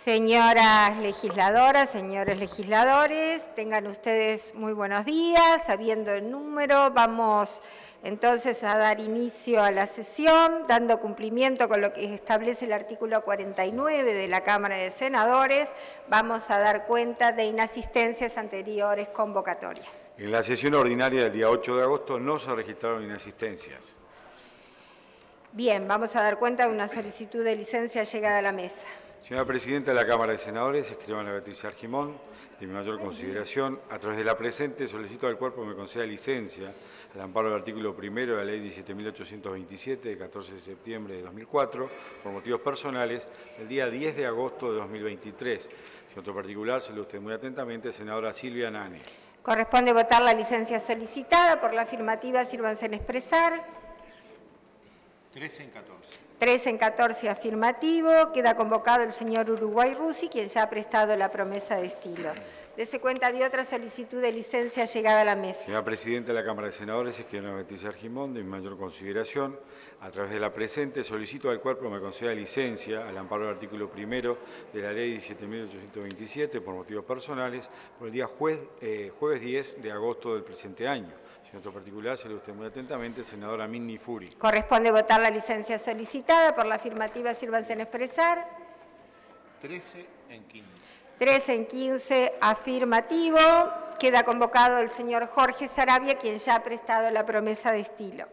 Señoras legisladoras, señores legisladores, tengan ustedes muy buenos días. Sabiendo el número, vamos entonces a dar inicio a la sesión, dando cumplimiento con lo que establece el artículo 49 de la Cámara de Senadores. Vamos a dar cuenta de inasistencias anteriores convocatorias. En la sesión ordinaria del día 8 de agosto no se registraron inasistencias. Bien, vamos a dar cuenta de una solicitud de licencia llegada a la mesa. Señora Presidenta de la Cámara de Senadores, escribana Beatriz Argimón, de mi mayor consideración, a través de la presente solicito al Cuerpo que me conceda licencia al amparo del artículo 1 de la Ley 17.827 de 14 de septiembre de 2004, por motivos personales, el día 10 de agosto de 2023. En otro particular, se lo usted muy atentamente, senadora Silvia Nani. Corresponde votar la licencia solicitada. Por la afirmativa, sírvanse en expresar. 13 en 14. 3 en 14 afirmativo. Queda convocado el señor Uruguay Rusi, quien ya ha prestado la promesa de estilo. Dese cuenta de otra solicitud de licencia llegada a la mesa. Señora Presidenta de la Cámara de Senadores, escribana Beatriz Argimón, de mi mayor consideración, a través de la presente solicito al Cuerpo que me conceda licencia al amparo del artículo 1 de la Ley 17.827 por motivos personales por el día jueves 10 de agosto del presente año. En otro particular, se lo usted muy atentamente, senadora Minni Furi. Corresponde votar la licencia solicitada. Por la afirmativa, sírvanse en expresar. 13 en 15. 3 en 15 afirmativo. Queda convocado el señor Jorge Sarabia, quien ya ha prestado la promesa de estilo.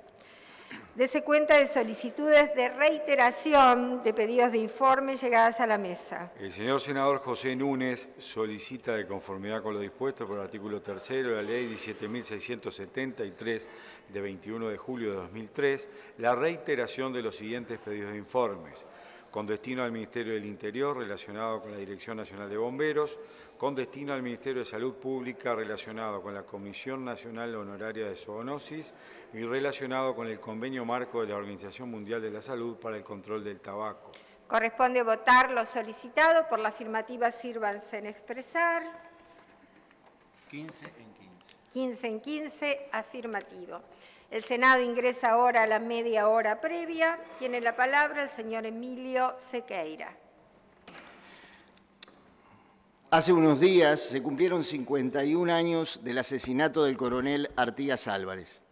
Dese cuenta de solicitudes de reiteración de pedidos de informe llegadas a la mesa. El señor senador José Núñez solicita, de conformidad con lo dispuesto por el artículo 3 de la Ley 17.673 de 21 de julio de 2003, la reiteración de los siguientes pedidos de informes: con destino al Ministerio del Interior relacionado con la Dirección Nacional de Bomberos, con destino al Ministerio de Salud Pública relacionado con la Comisión Nacional Honoraria de Zoonosis y relacionado con el Convenio Marco de la Organización Mundial de la Salud para el Control del Tabaco. Corresponde votar lo solicitado. Por la afirmativa, sírvanse en expresar. 15 en 15. 15 en 15 afirmativo. El Senado ingresa ahora a la media hora previa. Tiene la palabra el señor Emilio Sequeira. Hace unos días se cumplieron 51 años del asesinato del coronel Artigas Álvarez.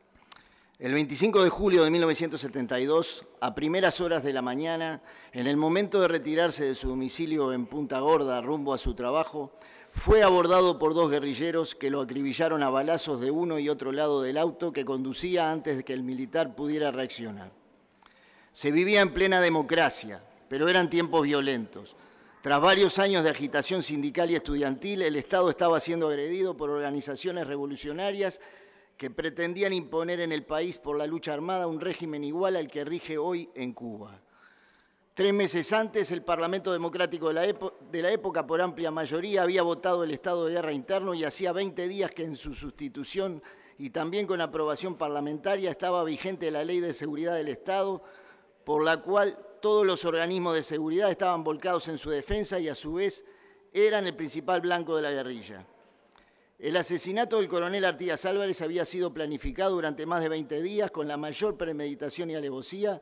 El 25 de julio de 1972, a primeras horas de la mañana, en el momento de retirarse de su domicilio en Punta Gorda rumbo a su trabajo, fue abordado por dos guerrilleros que lo acribillaron a balazos de uno y otro lado del auto que conducía antes de que el militar pudiera reaccionar. Se vivía en plena democracia, pero eran tiempos violentos. Tras varios años de agitación sindical y estudiantil, el Estado estaba siendo agredido por organizaciones revolucionarias que pretendían imponer en el país por la lucha armada un régimen igual al que rige hoy en Cuba. 3 meses antes, el Parlamento Democrático de la época, por amplia mayoría, había votado el estado de guerra interno y hacía 20 días que en su sustitución y también con aprobación parlamentaria estaba vigente la Ley de Seguridad del Estado, por la cual todos los organismos de seguridad estaban volcados en su defensa y a su vez eran el principal blanco de la guerrilla. El asesinato del coronel Artigas Álvarez había sido planificado durante más de 20 días con la mayor premeditación y alevosía,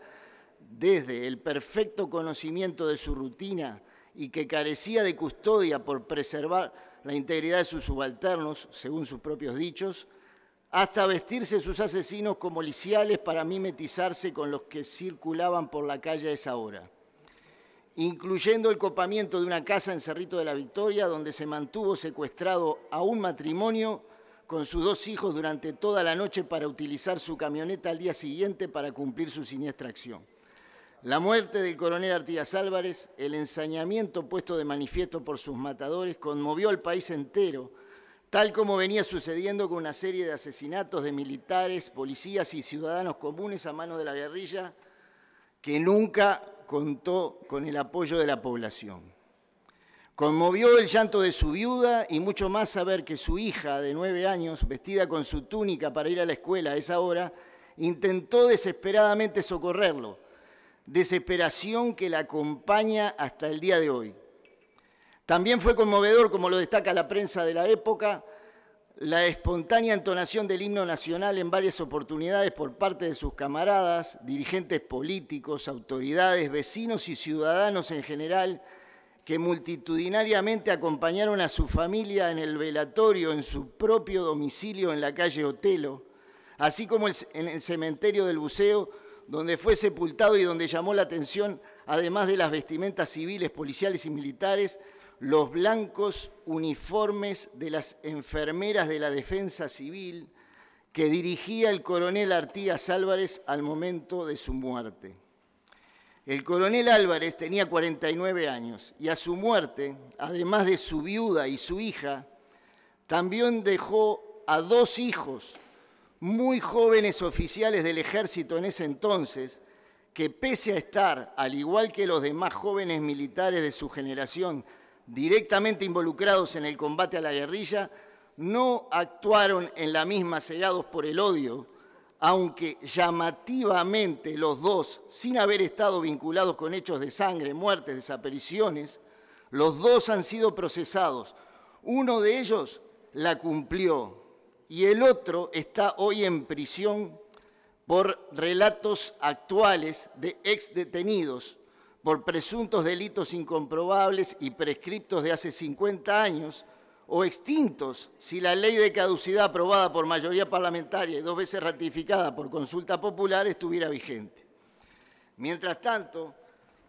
desde el perfecto conocimiento de su rutina y que carecía de custodia por preservar la integridad de sus subalternos, según sus propios dichos, hasta vestirse sus asesinos como liciales para mimetizarse con los que circulaban por la calle a esa hora, incluyendo el copamiento de una casa en Cerrito de la Victoria, donde se mantuvo secuestrado a un matrimonio con sus 2 hijos durante toda la noche para utilizar su camioneta al día siguiente para cumplir su siniestra acción. La muerte del coronel Artigas Álvarez, el ensañamiento puesto de manifiesto por sus matadores, conmovió al país entero, tal como venía sucediendo con una serie de asesinatos de militares, policías y ciudadanos comunes a manos de la guerrilla, que nunca contó con el apoyo de la población. Conmovió el llanto de su viuda y mucho más saber que su hija de 9 años, vestida con su túnica para ir a la escuela a esa hora, intentó desesperadamente socorrerlo. Desesperación que la acompaña hasta el día de hoy. También fue conmovedor, como lo destaca la prensa de la época, la espontánea entonación del himno nacional en varias oportunidades por parte de sus camaradas, dirigentes políticos, autoridades, vecinos y ciudadanos en general, que multitudinariamente acompañaron a su familia en el velatorio en su propio domicilio en la calle Otelo, así como en el cementerio del Buceo, donde fue sepultado y donde llamó la atención, además de las vestimentas civiles, policiales y militares, los blancos uniformes de las enfermeras de la Defensa Civil que dirigía el coronel Artigas Álvarez al momento de su muerte. El coronel Álvarez tenía 49 años y a su muerte, además de su viuda y su hija, también dejó a 2 hijos, muy jóvenes oficiales del ejército en ese entonces, que pese a estar, al igual que los demás jóvenes militares de su generación, directamente involucrados en el combate a la guerrilla, no actuaron en la misma cegados por el odio, aunque llamativamente los 2, sin haber estado vinculados con hechos de sangre, muertes, desapariciones, los 2 han sido procesados. Uno de ellos la cumplió y el otro está hoy en prisión por relatos actuales de exdetenidos por presuntos delitos incomprobables y prescriptos de hace 50 años o extintos si la ley de caducidad aprobada por mayoría parlamentaria y 2 veces ratificada por consulta popular estuviera vigente. Mientras tanto,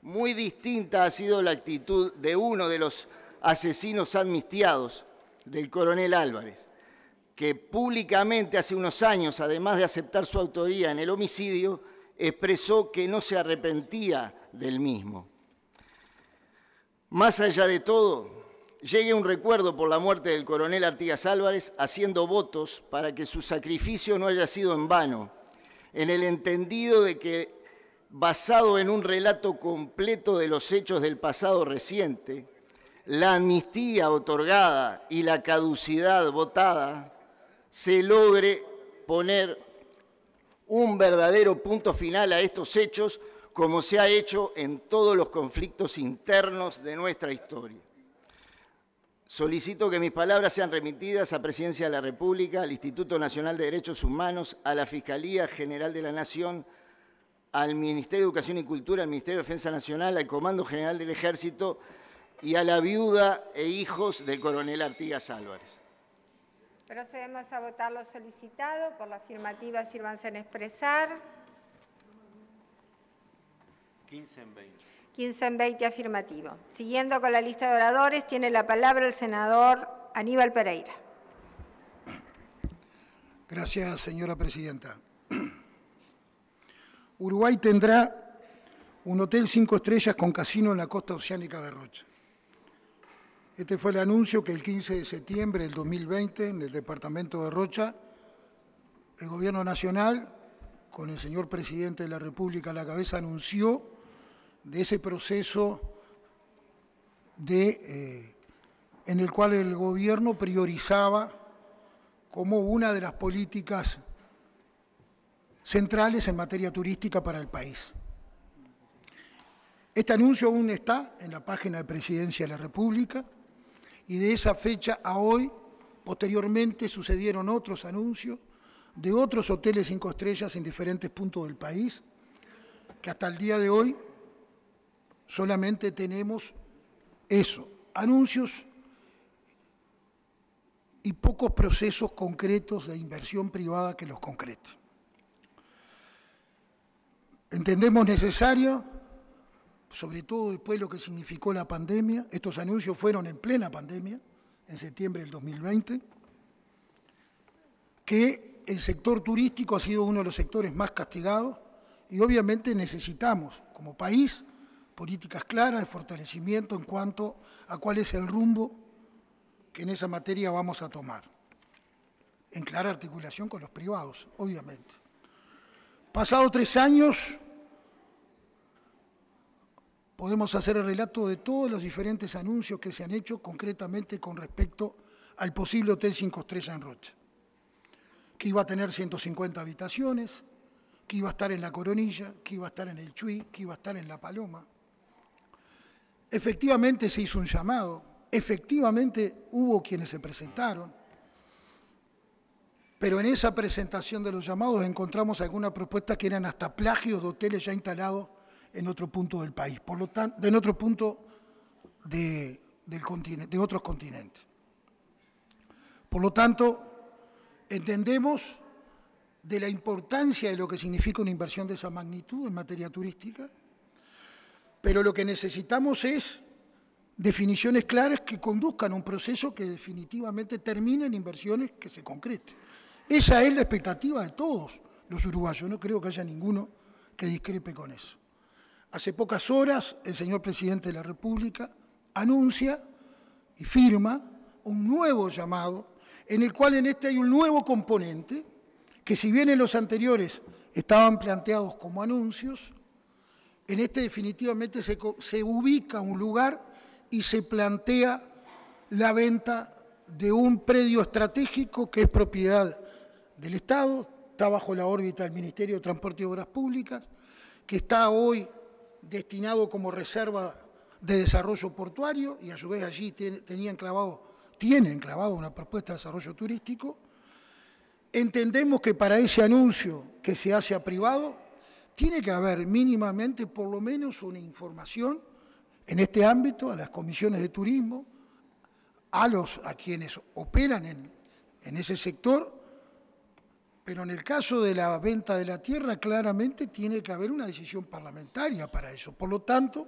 muy distinta ha sido la actitud de uno de los asesinos amnistiados, del coronel Álvarez, que públicamente hace unos años, además de aceptar su autoría en el homicidio, expresó que no se arrepentía del mismo. Más allá de todo, llegue un recuerdo por la muerte del coronel Artigas Álvarez, haciendo votos para que su sacrificio no haya sido en vano, en el entendido de que, basado en un relato completo de los hechos del pasado reciente, la amnistía otorgada y la caducidad votada, se logre poner un verdadero punto final a estos hechos, como se ha hecho en todos los conflictos internos de nuestra historia. Solicito que mis palabras sean remitidas a Presidencia de la República, al Instituto Nacional de Derechos Humanos, a la Fiscalía General de la Nación, al Ministerio de Educación y Cultura, al Ministerio de Defensa Nacional, al Comando General del Ejército y a la viuda e hijos del coronel Artigas Álvarez. Procedemos a votar lo solicitado. Por la afirmativa, sírvanse en expresar. 15 en 20. 15 en 20 afirmativo. Siguiendo con la lista de oradores, tiene la palabra el senador Aníbal Pereira. Gracias, señora presidenta. Uruguay tendrá un hotel 5 estrellas con casino en la costa oceánica de Rocha. Este fue el anuncio que el 15 de septiembre del 2020, en el departamento de Rocha, el Gobierno Nacional, con el señor Presidente de la República a la cabeza, anunció de ese proceso en el cual el Gobierno priorizaba como una de las políticas centrales en materia turística para el país. Este anuncio aún está en la página de Presidencia de la República y de esa fecha a hoy, posteriormente, sucedieron otros anuncios de otros hoteles 5 estrellas en diferentes puntos del país, que hasta el día de hoy solamente tenemos eso, anuncios y pocos procesos concretos de inversión privada que los concreten. Entendemos necesario, sobre todo después de lo que significó la pandemia, estos anuncios fueron en plena pandemia, en septiembre del 2020, que el sector turístico ha sido uno de los sectores más castigados y obviamente necesitamos, como país, políticas claras de fortalecimiento en cuanto a cuál es el rumbo que en esa materia vamos a tomar, en clara articulación con los privados, obviamente. Pasados 3 años, podemos hacer el relato de todos los diferentes anuncios que se han hecho concretamente con respecto al posible Hotel 5 Estrellas en Rocha, que iba a tener 150 habitaciones, que iba a estar en La Coronilla, que iba a estar en El Chuy, que iba a estar en La Paloma. Efectivamente se hizo un llamado, efectivamente hubo quienes se presentaron, pero en esa presentación de los llamados encontramos algunas propuestas que eran hasta plagios de hoteles ya instalados en otro punto del país, por lo tanto, en otro punto de otros continentes. Por lo tanto, entendemos de la importancia de lo que significa una inversión de esa magnitud en materia turística, pero lo que necesitamos es definiciones claras que conduzcan a un proceso que definitivamente termine en inversiones que se concreten. Esa es la expectativa de todos los uruguayos, no creo que haya ninguno que discrepe con eso. Hace pocas horas el señor presidente de la República anuncia y firma un nuevo llamado en el cual en este hay un nuevo componente que si bien en los anteriores estaban planteados como anuncios, en este definitivamente se ubica un lugar y se plantea la venta de un predio estratégico que es propiedad del Estado, está bajo la órbita del Ministerio de Transporte y Obras Públicas, que está hoy destinado como reserva de desarrollo portuario y a su vez allí tiene enclavado una propuesta de desarrollo turístico. Entendemos que para ese anuncio que se hace a privado tiene que haber mínimamente por lo menos una información en este ámbito a las comisiones de turismo, a quienes operan en ese sector, pero en el caso de la venta de la tierra claramente tiene que haber una decisión parlamentaria para eso. Por lo tanto,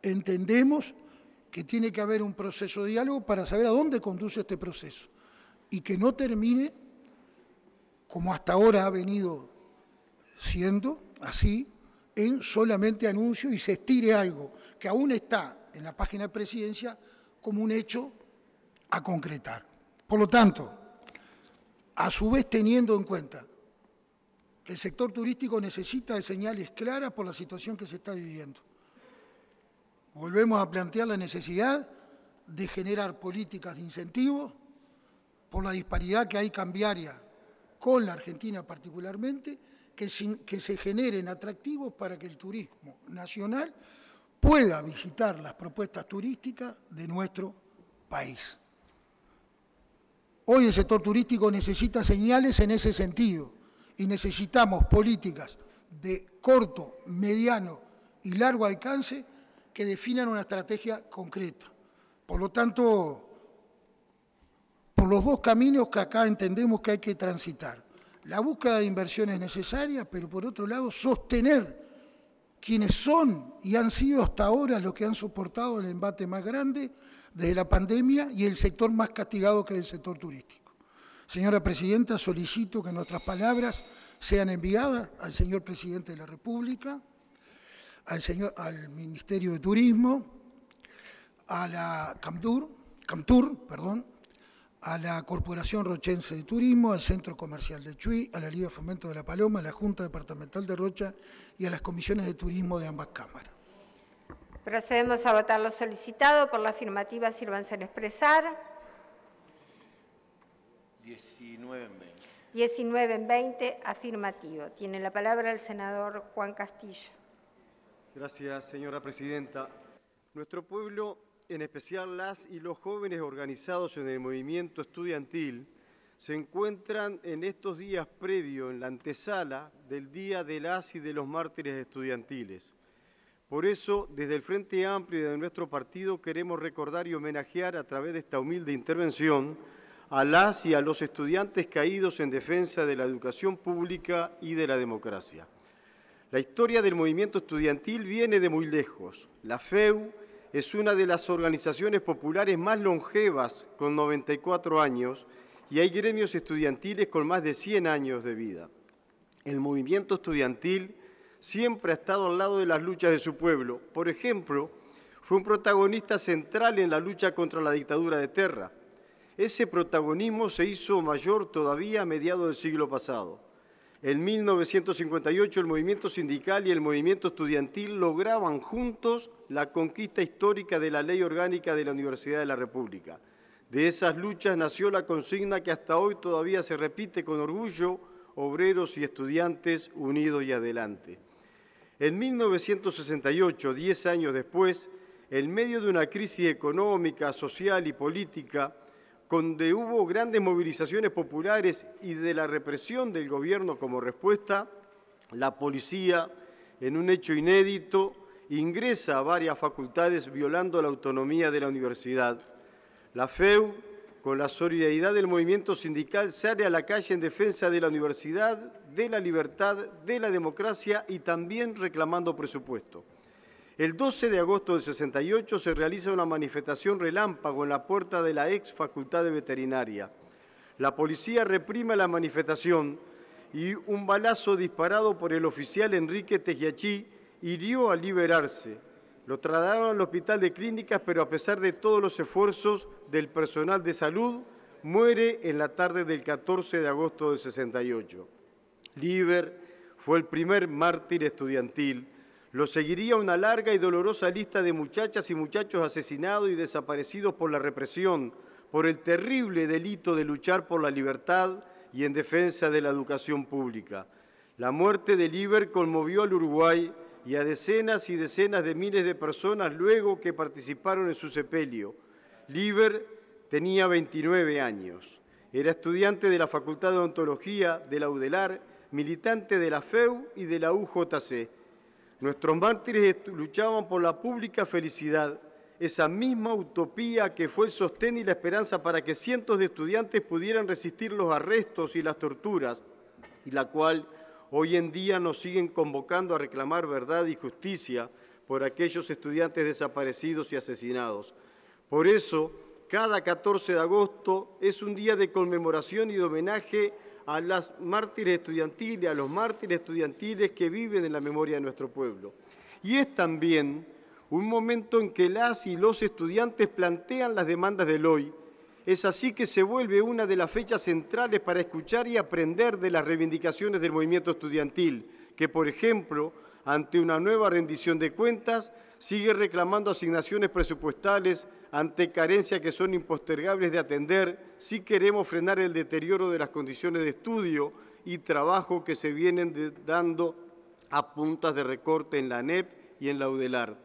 entendemos que tiene que haber un proceso de diálogo para saber a dónde conduce este proceso y que no termine, como hasta ahora ha venido siendo así, en solamente anuncio y se estire algo que aún está en la página de Presidencia como un hecho a concretar. Por lo tanto, a su vez teniendo en cuenta que el sector turístico necesita de señales claras por la situación que se está viviendo, volvemos a plantear la necesidad de generar políticas de incentivos por la disparidad que hay cambiaria con la Argentina particularmente, que se generen atractivos para que el turismo nacional pueda visitar las propuestas turísticas de nuestro país. Hoy el sector turístico necesita señales en ese sentido y necesitamos políticas de corto, mediano y largo alcance que definan una estrategia concreta. Por lo tanto, por los dos caminos que acá entendemos que hay que transitar. La búsqueda de inversiones necesarias, pero por otro lado sostener quienes son y han sido hasta ahora los que han soportado el embate más grande desde la pandemia y el sector más castigado que es el sector turístico. Señora Presidenta, solicito que nuestras palabras sean enviadas al señor Presidente de la República, al Ministerio de Turismo, a la CAMTUR, a la Corporación Rochense de Turismo, al Centro Comercial de Chuy, a la Liga de Fomento de La Paloma, a la Junta Departamental de Rocha y a las comisiones de turismo de ambas cámaras. Procedemos a votar lo solicitado. Por la afirmativa, sírvanse en expresar. 19 en 20. 19 en 20, afirmativo. Tiene la palabra el senador Juan Castillo. Gracias, señora Presidenta. Nuestro pueblo, en especial las y los jóvenes organizados en el movimiento estudiantil, se encuentran en estos días previos en la antesala del Día de las y de los Mártires Estudiantiles. Por eso, desde el Frente Amplio y de nuestro partido queremos recordar y homenajear a través de esta humilde intervención a las y a los estudiantes caídos en defensa de la educación pública y de la democracia. La historia del movimiento estudiantil viene de muy lejos. La FEU es una de las organizaciones populares más longevas, con 94 años, y hay gremios estudiantiles con más de 100 años de vida. El movimiento estudiantil siempre ha estado al lado de las luchas de su pueblo. Por ejemplo, fue un protagonista central en la lucha contra la dictadura de Terra. Ese protagonismo se hizo mayor todavía a mediados del siglo pasado. En 1958 el movimiento sindical y el movimiento estudiantil lograban juntos la conquista histórica de la Ley Orgánica de la Universidad de la República. De esas luchas nació la consigna que hasta hoy todavía se repite con orgullo: obreros y estudiantes unidos y adelante. En 1968, 10 años después, en medio de una crisis económica, social y política, donde hubo grandes movilizaciones populares y de la represión del gobierno como respuesta, la policía, en un hecho inédito, ingresa a varias facultades violando la autonomía de la universidad. La FEU, con la solidaridad del movimiento sindical, sale a la calle en defensa de la universidad, de la libertad, de la democracia y también reclamando presupuesto. El 12 de agosto del 68 se realiza una manifestación relámpago en la puerta de la ex Facultad de Veterinaria. La policía reprime la manifestación y un balazo disparado por el oficial Enrique Tejiachí hirió al liberarse. Lo trasladaron al hospital de clínicas, pero a pesar de todos los esfuerzos del personal de salud, muere en la tarde del 14 de agosto del 68. Liber fue el primer mártir estudiantil. Lo seguiría una larga y dolorosa lista de muchachas y muchachos asesinados y desaparecidos por la represión, por el terrible delito de luchar por la libertad y en defensa de la educación pública. La muerte de Liber conmovió al Uruguay y a decenas y decenas de miles de personas luego que participaron en su sepelio. Liber tenía 29 años. Era estudiante de la Facultad de Odontología de la UDELAR, militante de la FEU y de la UJC. Nuestros mártires luchaban por la pública felicidad, esa misma utopía que fue el sostén y la esperanza para que cientos de estudiantes pudieran resistir los arrestos y las torturas, y la cual hoy en día nos siguen convocando a reclamar verdad y justicia por aquellos estudiantes desaparecidos y asesinados. Por eso, cada 14 de agosto es un día de conmemoración y de homenaje a las mártires estudiantiles, a los mártires estudiantiles que viven en la memoria de nuestro pueblo. Y es también un momento en que las y los estudiantes plantean las demandas del hoy. Es así que se vuelve una de las fechas centrales para escuchar y aprender de las reivindicaciones del movimiento estudiantil, que, por ejemplo, ante una nueva rendición de cuentas, sigue reclamando asignaciones presupuestales ante carencias que son impostergables de atender si queremos frenar el deterioro de las condiciones de estudio y trabajo que se vienen dando a puntas de recorte en la ANEP y en la UDELAR.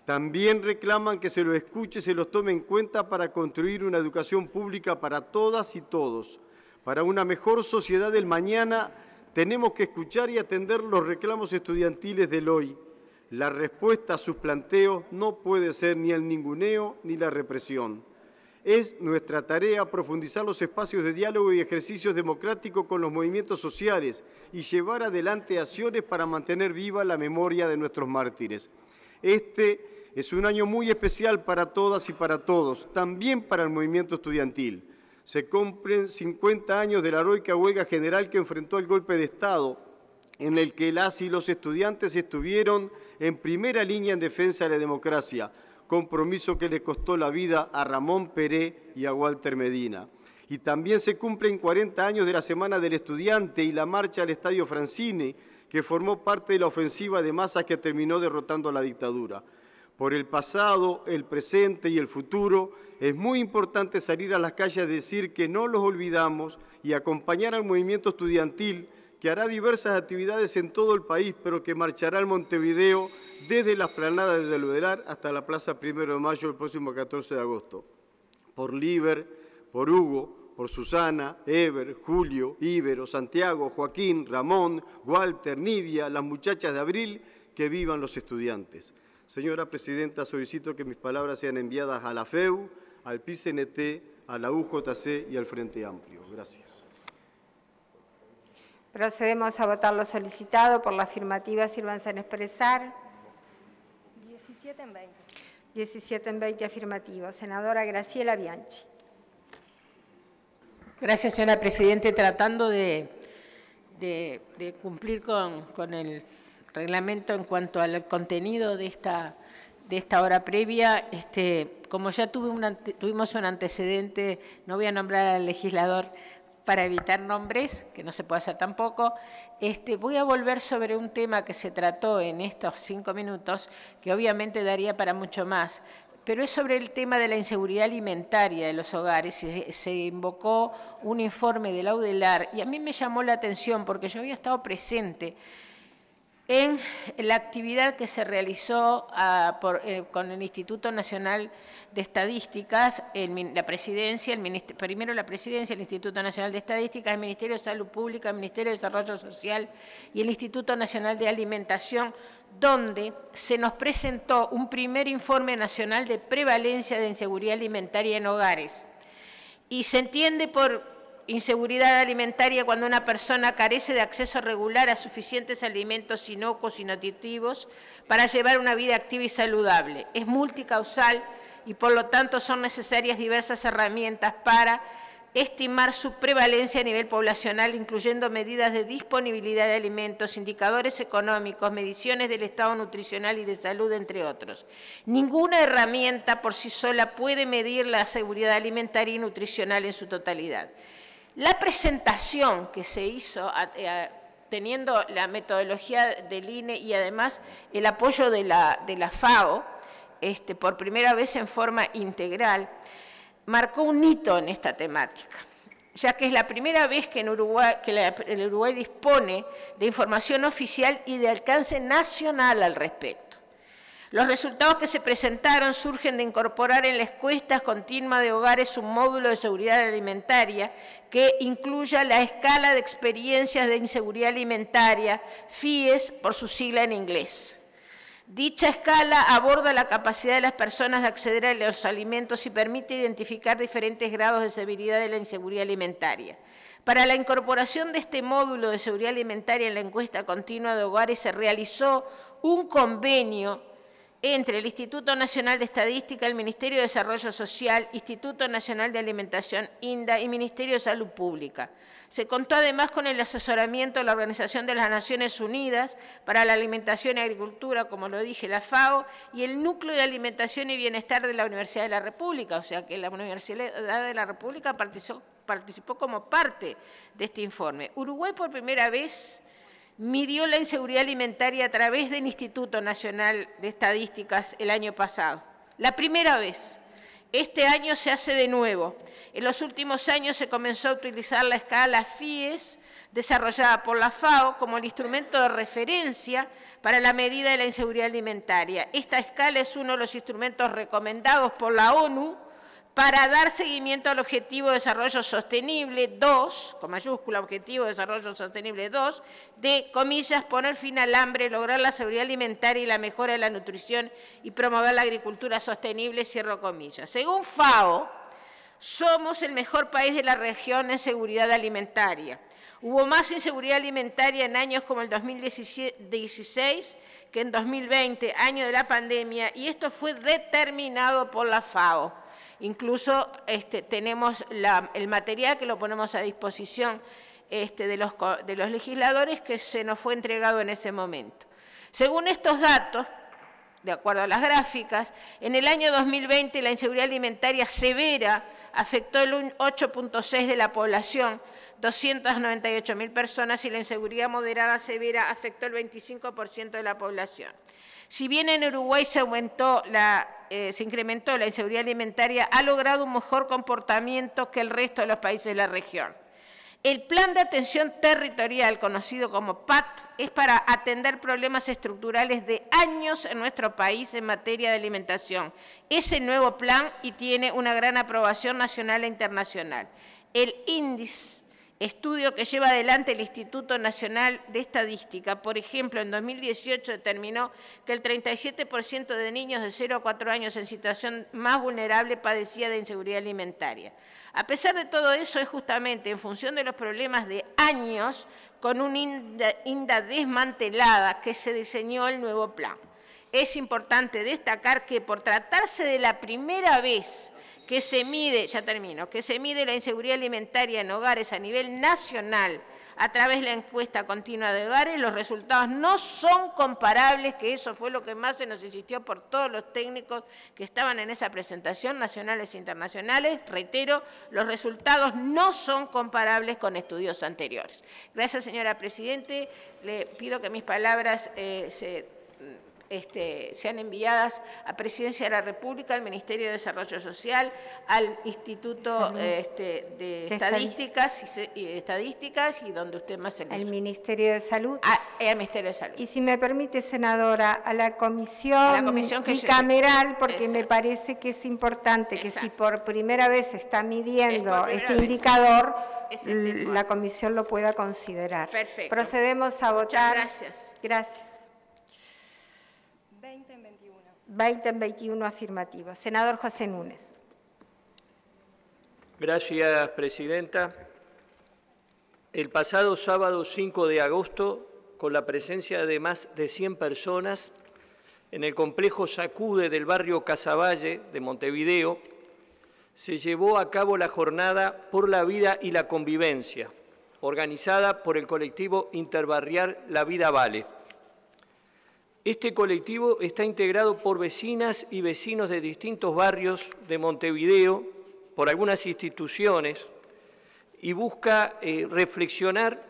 También reclaman que se los escuche y se los tome en cuenta para construir una educación pública para todas y todos. Para una mejor sociedad del mañana tenemos que escuchar y atender los reclamos estudiantiles del hoy. La respuesta a sus planteos no puede ser ni el ninguneo ni la represión. Es nuestra tarea profundizar los espacios de diálogo y ejercicios democráticos con los movimientos sociales y llevar adelante acciones para mantener viva la memoria de nuestros mártires. Este es un año muy especial para todas y para todos, también para el movimiento estudiantil. Se cumplen 50 años de la heroica huelga general que enfrentó el golpe de Estado, en el que las y los estudiantes estuvieron en primera línea en defensa de la democracia, compromiso que le costó la vida a Ramón Peré y a Walter Medina. Y también se cumplen 40 años de la Semana del Estudiante y la marcha al Estadio Francine, que formó parte de la ofensiva de masas que terminó derrotando a la dictadura. Por el pasado, el presente y el futuro, es muy importante salir a las calles a decir que no los olvidamos y acompañar al movimiento estudiantil que hará diversas actividades en todo el país, pero que marchará al Montevideo desde la explanada de Ludelar hasta la Plaza 1 de Mayo el próximo 14 de agosto. Por Liber, por Hugo, por Susana, Eber, Julio, Ibero, Santiago, Joaquín, Ramón, Walter, Nivia, las muchachas de Abril, que vivan los estudiantes. Señora Presidenta, solicito que mis palabras sean enviadas a la FEU, al PICNT, a la UJC y al Frente Amplio. Gracias. Procedemos a votar lo solicitado. Por la afirmativa, sírvanse en expresar. 17 en 20. 17 en 20 afirmativos. Senadora Graciela Bianchi. Gracias, señora Presidenta. Tratando de cumplir con el reglamento en cuanto al contenido de esta hora previa, como ya tuvimos un antecedente, no voy a nombrar al legislador para evitar nombres, que no se puede hacer tampoco. Voy a volver sobre un tema que se trató en estos 5 minutos, que obviamente daría para mucho más, pero es sobre el tema de la inseguridad alimentaria de los hogares. Se invocó un informe de la UDELAR y a mí me llamó la atención porque yo había estado presente en la actividad que se realizó con el Instituto Nacional de Estadísticas, la Presidencia, primero la Presidencia, el Instituto Nacional de Estadísticas, el Ministerio de Salud Pública, el Ministerio de Desarrollo Social y el Instituto Nacional de Alimentación, donde se nos presentó un primer informe nacional de prevalencia de inseguridad alimentaria en hogares. Y se entiende por inseguridad alimentaria cuando una persona carece de acceso regular a suficientes alimentos inocuos y nutritivos para llevar una vida activa y saludable. Es multicausal y por lo tanto son necesarias diversas herramientas para estimar su prevalencia a nivel poblacional, incluyendo medidas de disponibilidad de alimentos, indicadores económicos, mediciones del estado nutricional y de salud, entre otros. Ninguna herramienta por sí sola puede medir la seguridad alimentaria y nutricional en su totalidad. La presentación que se hizo teniendo la metodología del INE y además el apoyo de la FAO, por primera vez en forma integral, marcó un hito en esta temática, ya que es la primera vez que el Uruguay dispone de información oficial y de alcance nacional al respecto. Los resultados que se presentaron surgen de incorporar en las encuestas continuas de hogares un módulo de seguridad alimentaria que incluya la escala de experiencias de inseguridad alimentaria, FIES, por su sigla en inglés. Dicha escala aborda la capacidad de las personas de acceder a los alimentos y permite identificar diferentes grados de severidad de la inseguridad alimentaria. Para la incorporación de este módulo de seguridad alimentaria en la encuesta continua de hogares se realizó un convenio entre el Instituto Nacional de Estadística, el Ministerio de Desarrollo Social, Instituto Nacional de Alimentación, INDA y Ministerio de Salud Pública. Se contó además con el asesoramiento de la Organización de las Naciones Unidas para la Alimentación y Agricultura, como lo dije, la FAO, y el Núcleo de Alimentación y Bienestar de la Universidad de la República, o sea que la Universidad de la República participó como parte de este informe. Uruguay por primera vez midió la inseguridad alimentaria a través del Instituto Nacional de Estadísticas el año pasado. La primera vez. Este año se hace de nuevo. En los últimos años se comenzó a utilizar la escala FIES, desarrollada por la FAO, como el instrumento de referencia para la medida de la inseguridad alimentaria. Esta escala es uno de los instrumentos recomendados por la ONU para dar seguimiento al Objetivo de Desarrollo Sostenible 2, con mayúscula, Objetivo de Desarrollo Sostenible 2, de, comillas, poner fin al hambre, lograr la seguridad alimentaria y la mejora de la nutrición y promover la agricultura sostenible, cierro comillas. Según FAO, somos el mejor país de la región en seguridad alimentaria. Hubo más inseguridad alimentaria en años como el 2016 que en 2020, año de la pandemia, y esto fue determinado por la FAO. Incluso tenemos el material que lo ponemos a disposición de los legisladores que se nos fue entregado en ese momento. Según estos datos, de acuerdo a las gráficas, en el año 2020 la inseguridad alimentaria severa afectó el 8.6% de la población, 298.000 personas, y la inseguridad moderada severa afectó el 25% de la población. Si bien en Uruguay se incrementó la inseguridad alimentaria, ha logrado un mejor comportamiento que el resto de los países de la región. El Plan de Atención Territorial, conocido como PAT, es para atender problemas estructurales de años en nuestro país en materia de alimentación. Es el nuevo plan y tiene una gran aprobación nacional e internacional. El índice, estudio que lleva adelante el Instituto Nacional de Estadística, por ejemplo, en 2018 determinó que el 37% de niños de 0 a 4 años en situación más vulnerable padecía de inseguridad alimentaria. A pesar de todo eso, es justamente en función de los problemas de años, con un INDA desmantelada, que se diseñó el nuevo plan. Es importante destacar que por tratarse de la primera vez que se mide, que se mide la inseguridad alimentaria en hogares a nivel nacional a través de la encuesta continua de hogares, los resultados no son comparables, que eso fue lo que más se nos insistió por todos los técnicos que estaban en esa presentación, nacionales e internacionales. Reitero, los resultados no son comparables con estudios anteriores. Gracias, señora Presidente. Le pido que mis palabras sean enviadas a Presidencia de la República, al Ministerio de Desarrollo Social, al Instituto de Estadísticas y donde usted más se el Ministerio de Salud. al Ministerio de Salud. Y si me permite, senadora, a la comisión bicameral, porque me parece que es importante que si por primera vez se está midiendo este indicador, la comisión lo pueda considerar. Perfecto. Procedemos a votar. Muchas gracias. Gracias. 20 en 21. 20 en 21 afirmativos. Senador José Núñez. Gracias, presidenta. El pasado sábado 5 de agosto, con la presencia de más de 100 personas, en el complejo Sacude del barrio Casaballe de Montevideo, se llevó a cabo la Jornada por la Vida y la Convivencia, organizada por el colectivo interbarrial La Vida Vale. Este colectivo está integrado por vecinas y vecinos de distintos barrios de Montevideo, por algunas instituciones, y busca reflexionar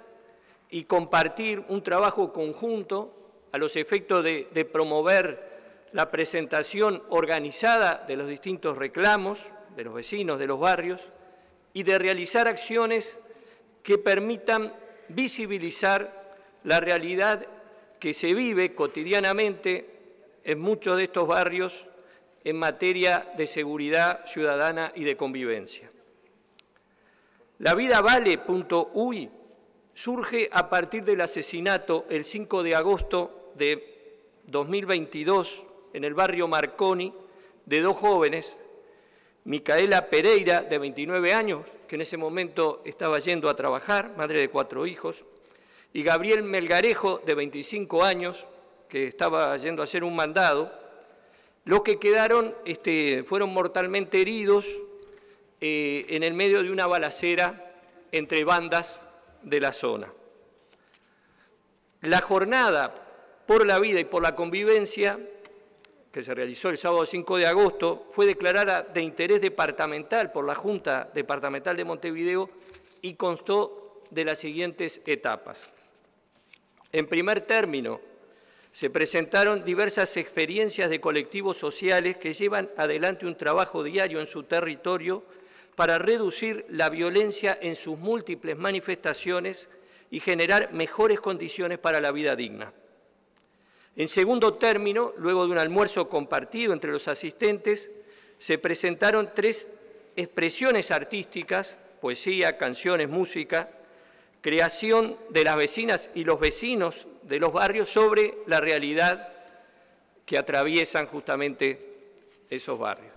y compartir un trabajo conjunto a los efectos de promover la presentación organizada de los distintos reclamos de los vecinos de los barrios y de realizar acciones que permitan visibilizar la realidad que se vive cotidianamente en muchos de estos barrios en materia de seguridad ciudadana y de convivencia. Lavidavale.uy surge a partir del asesinato el 5 de agosto de 2022 en el barrio Marconi de dos jóvenes, Micaela Pereira, de 29 años, que en ese momento estaba yendo a trabajar, madre de 4 hijos, y Gabriel Melgarejo, de 25 años, que estaba yendo a hacer un mandado. Los que quedaron fueron mortalmente heridos en el medio de una balacera entre bandas de la zona. La jornada por la vida y por la convivencia, que se realizó el sábado 5 de agosto, fue declarada de interés departamental por la Junta Departamental de Montevideo y constó de las siguientes etapas. En primer término, se presentaron diversas experiencias de colectivos sociales que llevan adelante un trabajo diario en su territorio para reducir la violencia en sus múltiples manifestaciones y generar mejores condiciones para la vida digna. En segundo término, luego de un almuerzo compartido entre los asistentes, se presentaron 3 expresiones artísticas, poesía, canciones, música, creación de las vecinas y los vecinos de los barrios sobre la realidad que atraviesan justamente esos barrios.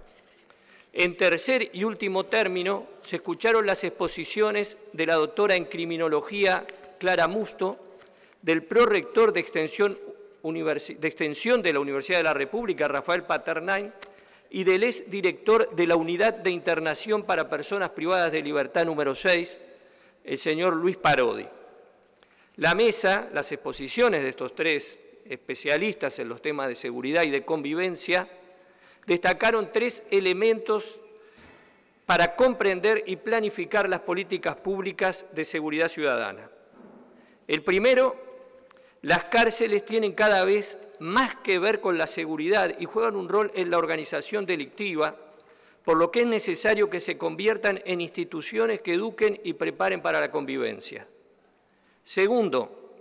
En tercer y último término, se escucharon las exposiciones de la doctora en Criminología Clara Musto, del prorector de extensión de la Universidad de la República, Rafael Paternain, y del exdirector de la Unidad de Internación para Personas Privadas de Libertad número 6, el señor Luis Parodi. La mesa, las exposiciones de estos 3 especialistas en los temas de seguridad y de convivencia, destacaron 3 elementos para comprender y planificar las políticas públicas de seguridad ciudadana. El primero, las cárceles tienen cada vez más que ver con la seguridad y juegan un rol en la organización delictiva, por lo que es necesario que se conviertan en instituciones que eduquen y preparen para la convivencia. Segundo,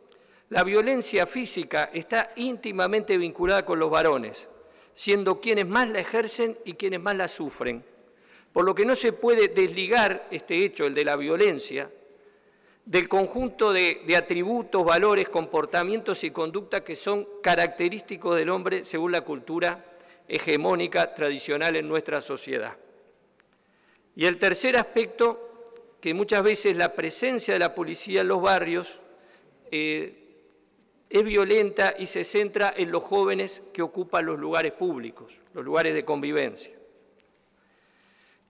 la violencia física está íntimamente vinculada con los varones, siendo quienes más la ejercen y quienes más la sufren, por lo que no se puede desligar este hecho, el de la violencia, del conjunto de atributos, valores, comportamientos y conductas que son característicos del hombre según la cultura hegemónica tradicional en nuestra sociedad. Y el tercer aspecto, que muchas veces la presencia de la policía en los barrios es violenta y se centra en los jóvenes que ocupan los lugares públicos, los lugares de convivencia.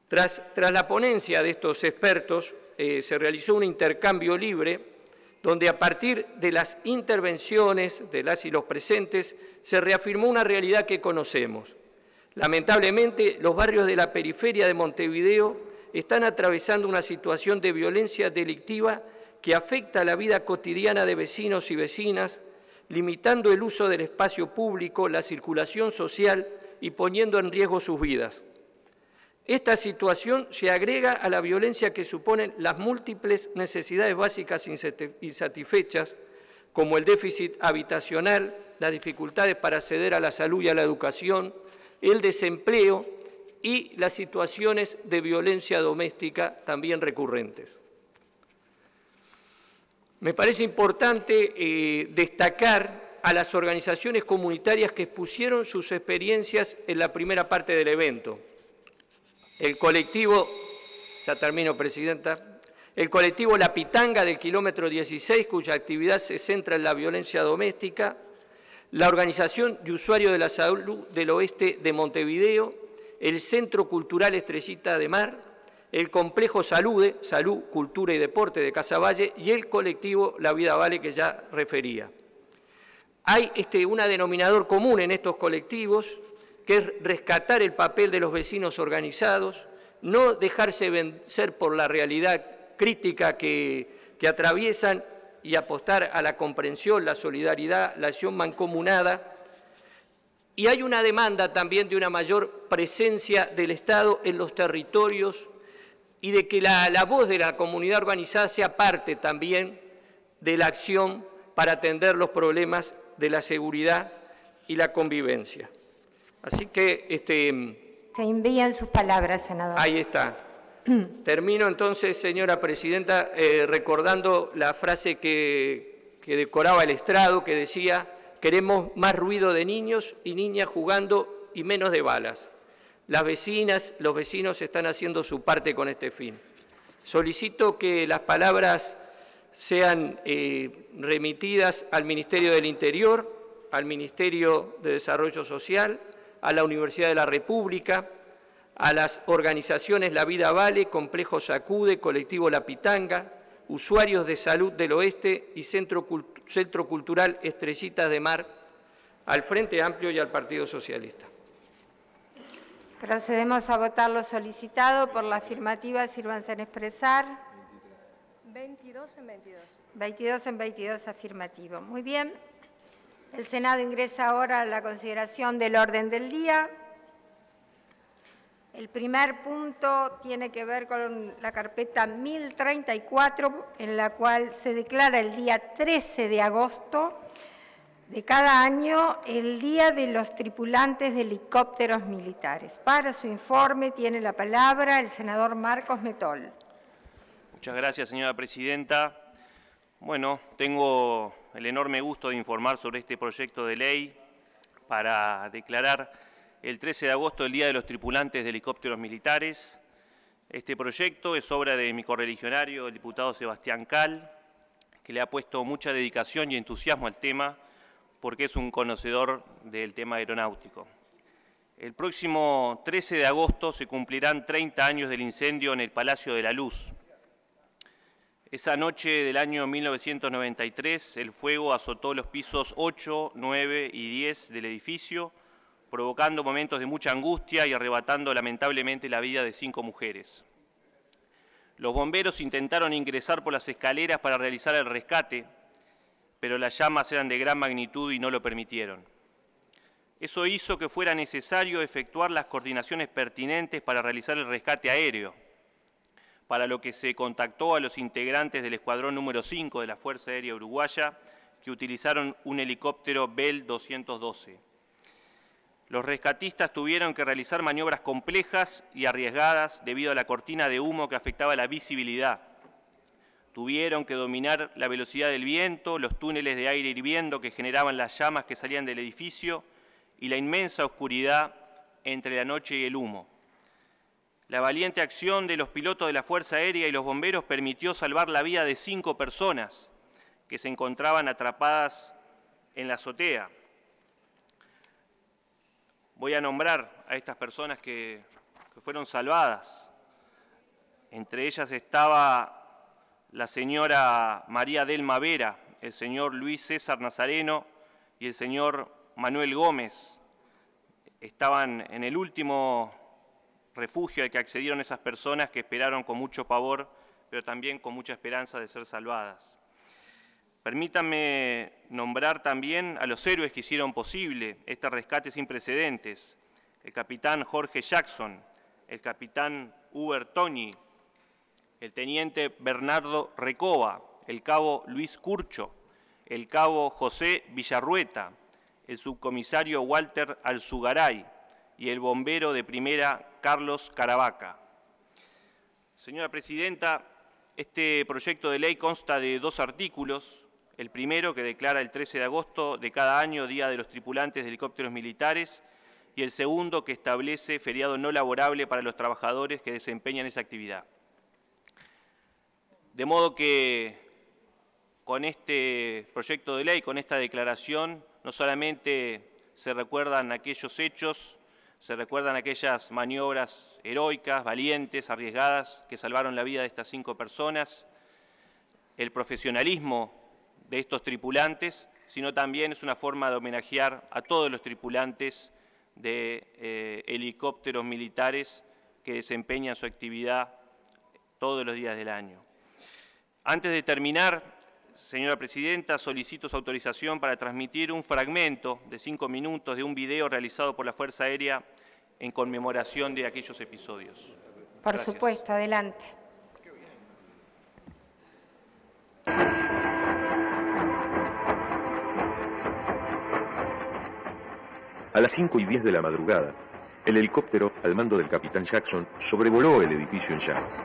Tras la ponencia de estos expertos, se realizó un intercambio libre donde a partir de las intervenciones de las y los presentes se reafirmó una realidad que conocemos. Lamentablemente, los barrios de la periferia de Montevideo están atravesando una situación de violencia delictiva que afecta a la vida cotidiana de vecinos y vecinas, limitando el uso del espacio público, la circulación social y poniendo en riesgo sus vidas. Esta situación se agrega a la violencia que suponen las múltiples necesidades básicas insatisfechas, como el déficit habitacional, las dificultades para acceder a la salud y a la educación, el desempleo y las situaciones de violencia doméstica también recurrentes. Me parece importante destacar a las organizaciones comunitarias que expusieron sus experiencias en la primera parte del evento. El colectivo, ya termino, Presidenta, el colectivo La Pitanga del kilómetro 16, cuya actividad se centra en la violencia doméstica, la Organización de Usuarios de la Salud del Oeste de Montevideo, el Centro Cultural Estrellita de Mar, el Complejo Salude, Salud, Cultura y Deporte de Casaballe y el colectivo La Vida Vale que ya refería. Hay un denominador común en estos colectivos, que es rescatar el papel de los vecinos organizados, no dejarse vencer por la realidad crítica que atraviesan y apostar a la comprensión, la solidaridad, la acción mancomunada. Y hay una demanda también de una mayor presencia del Estado en los territorios y de que la voz de la comunidad organizada sea parte también de la acción para atender los problemas de la seguridad y la convivencia. Así que se envían sus palabras, senador. Ahí está. Termino entonces, señora presidenta, recordando la frase que decoraba el estrado, que decía: queremos más ruido de niños y niñas jugando y menos de balas. Las vecinas, los vecinos están haciendo su parte con este fin. Solicito que las palabras sean remitidas al Ministerio del Interior, al Ministerio de Desarrollo Social, a la Universidad de la República, a las organizaciones La Vida Vale, Complejo Sacude, Colectivo La Pitanga, Usuarios de Salud del Oeste y Centro Cultural Estrellitas de Mar, al Frente Amplio y al Partido Socialista. Procedemos a votar lo solicitado. Por la afirmativa, sírvanse en expresar. 22 en 22. 22 en 22 afirmativo. Muy bien. El Senado ingresa ahora a la consideración del orden del día. El primer punto tiene que ver con la carpeta 1034, en la cual se declara el día 13 de agosto de cada año el Día de los Tripulantes de Helicópteros Militares. Para su informe tiene la palabra el senador Marcos Metol. Muchas gracias, señora presidenta. Bueno, tengo el enorme gusto de informar sobre este proyecto de ley para declarar el 13 de agosto el Día de los Tripulantes de Helicópteros Militares. Este proyecto es obra de mi correligionario, el diputado Sebastián Cal, que le ha puesto mucha dedicación y entusiasmo al tema, porque es un conocedor del tema aeronáutico. El próximo 13 de agosto se cumplirán 30 años del incendio en el Palacio de la Luz. Esa noche del año 1993, el fuego azotó los pisos 8, 9 y 10 del edificio, provocando momentos de mucha angustia y arrebatando lamentablemente la vida de 5 mujeres. Los bomberos intentaron ingresar por las escaleras para realizar el rescate, pero las llamas eran de gran magnitud y no lo permitieron. Eso hizo que fuera necesario efectuar las coordinaciones pertinentes para realizar el rescate aéreo, para lo que se contactó a los integrantes del Escuadrón número 5 de la Fuerza Aérea Uruguaya, que utilizaron un helicóptero Bell 212. Los rescatistas tuvieron que realizar maniobras complejas y arriesgadas debido a la cortina de humo que afectaba la visibilidad. Tuvieron que dominar la velocidad del viento, los túneles de aire hirviendo que generaban las llamas que salían del edificio y la inmensa oscuridad entre la noche y el humo. La valiente acción de los pilotos de la Fuerza Aérea y los bomberos permitió salvar la vida de 5 personas que se encontraban atrapadas en la azotea. Voy a nombrar a estas personas que fueron salvadas. Entre ellas estaba la señora María Delma Vera, el señor Luis César Nazareno y el señor Manuel Gómez. Estaban en el último refugio al que accedieron esas personas que esperaron con mucho pavor, pero también con mucha esperanza de ser salvadas. Permítanme nombrar también a los héroes que hicieron posible este rescate sin precedentes: el capitán Jorge Jackson, el capitán Uber Toñi, el teniente Bernardo Recoba, el cabo Luis Curcho, el cabo José Villarrueta, el subcomisario Walter Alzugaray y el bombero de primera Carlos Caravaca. Señora Presidenta, este proyecto de ley consta de 2 artículos. El primero, que declara el 13 de agosto de cada año Día de los Tripulantes de Helicópteros Militares, y el segundo, que establece feriado no laborable para los trabajadores que desempeñan esa actividad. De modo que con este proyecto de ley, con esta declaración, no solamente se recuerdan aquellos hechos, se recuerdan aquellas maniobras heroicas, valientes, arriesgadas, que salvaron la vida de estas 5 personas, el profesionalismo de estos tripulantes, sino también es una forma de homenajear a todos los tripulantes de helicópteros militares que desempeñan su actividad todos los días del año. Antes de terminar, señora Presidenta, solicito su autorización para transmitir un fragmento de 5 minutos de un video realizado por la Fuerza Aérea en conmemoración de aquellos episodios. Por supuesto, adelante. A las 5:10 de la madrugada, el helicóptero, al mando del capitán Jackson, sobrevoló el edificio en llamas.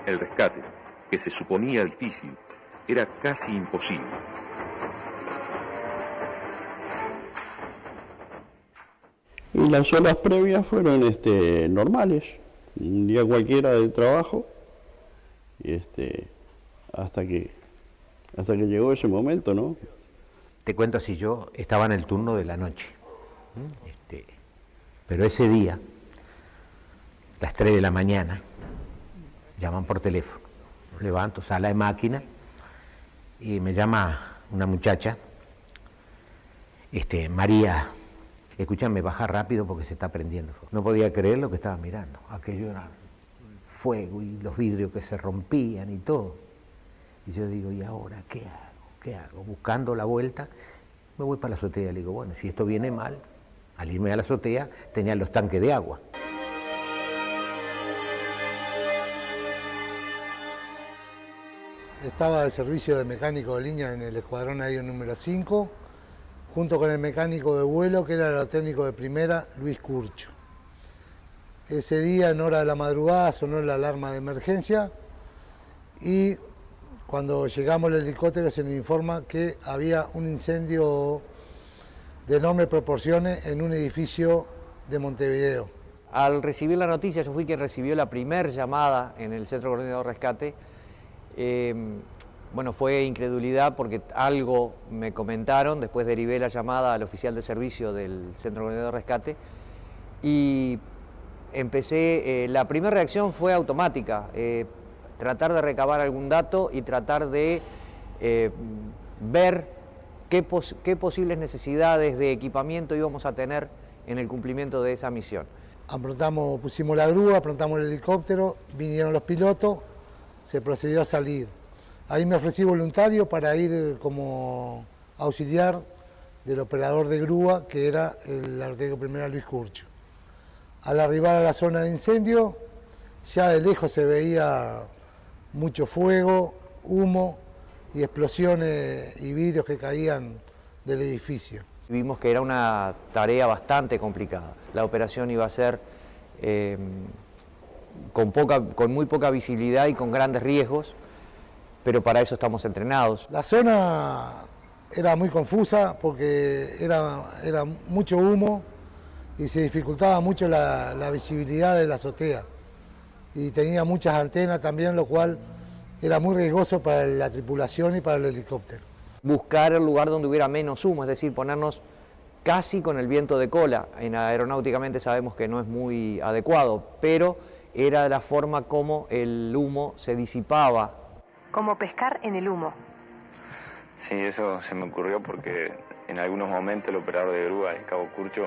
El rescate, que se suponía difícil, era casi imposible. Y las horas previas fueron normales, un día cualquiera de trabajo, y hasta que llegó ese momento, ¿no? Te cuento si yo estaba en el turno de la noche, pero ese día, las 3 de la mañana, llaman por teléfono. Levanto, sala de máquina, y me llama una muchacha, María, escúchame, baja rápido porque se está prendiendo. No podía creer lo que estaba mirando. Aquello era fuego y los vidrios que se rompían y todo. Y yo digo, ¿y ahora qué hago? ¿Qué hago? Buscando la vuelta, me voy para la azotea. Le digo, bueno, si esto viene mal, al irme a la azotea tenía los tanques de agua. Estaba de servicio de mecánico de línea en el escuadrón aéreo número 5, junto con el mecánico de vuelo, que era el técnico de primera, Luis Curcho. Ese día, en hora de la madrugada, sonó la alarma de emergencia y cuando llegamos al helicóptero se nos informa que había un incendio de enormes proporciones en un edificio de Montevideo. Al recibir la noticia, yo fui quien recibió la primera llamada en el Centro Coordinador de Rescate. Bueno, fue incredulidad porque algo me comentaron, después derivé la llamada al oficial de servicio del Centro Coordinador de Rescate y empecé, la primera reacción fue automática, tratar de recabar algún dato y tratar de ver qué posibles necesidades de equipamiento íbamos a tener en el cumplimiento de esa misión. Pusimos la grúa, aprontamos el helicóptero, vinieron los pilotos, se procedió a salir. Ahí me ofrecí voluntario para ir como auxiliar del operador de grúa, que era el artillero primera Luis Curcho. Al arribar a la zona de incendio, ya de lejos se veía mucho fuego, humo y explosiones y vidrios que caían del edificio. Vimos que era una tarea bastante complicada. La operación iba a ser con muy poca visibilidad y con grandes riesgos, pero para eso estamos entrenados. La zona era muy confusa porque era mucho humo y se dificultaba mucho la visibilidad de la azotea. Y tenía muchas antenas también, lo cual era muy riesgoso para la tripulación y para el helicóptero. Buscar el lugar donde hubiera menos humo, es decir, ponernos casi con el viento de cola. Aeronáuticamente sabemos que no es muy adecuado, pero era la forma como el humo se disipaba. Como pescar en el humo. Sí, eso se me ocurrió porque en algunos momentos el operador de grúa, el cabo Curcho,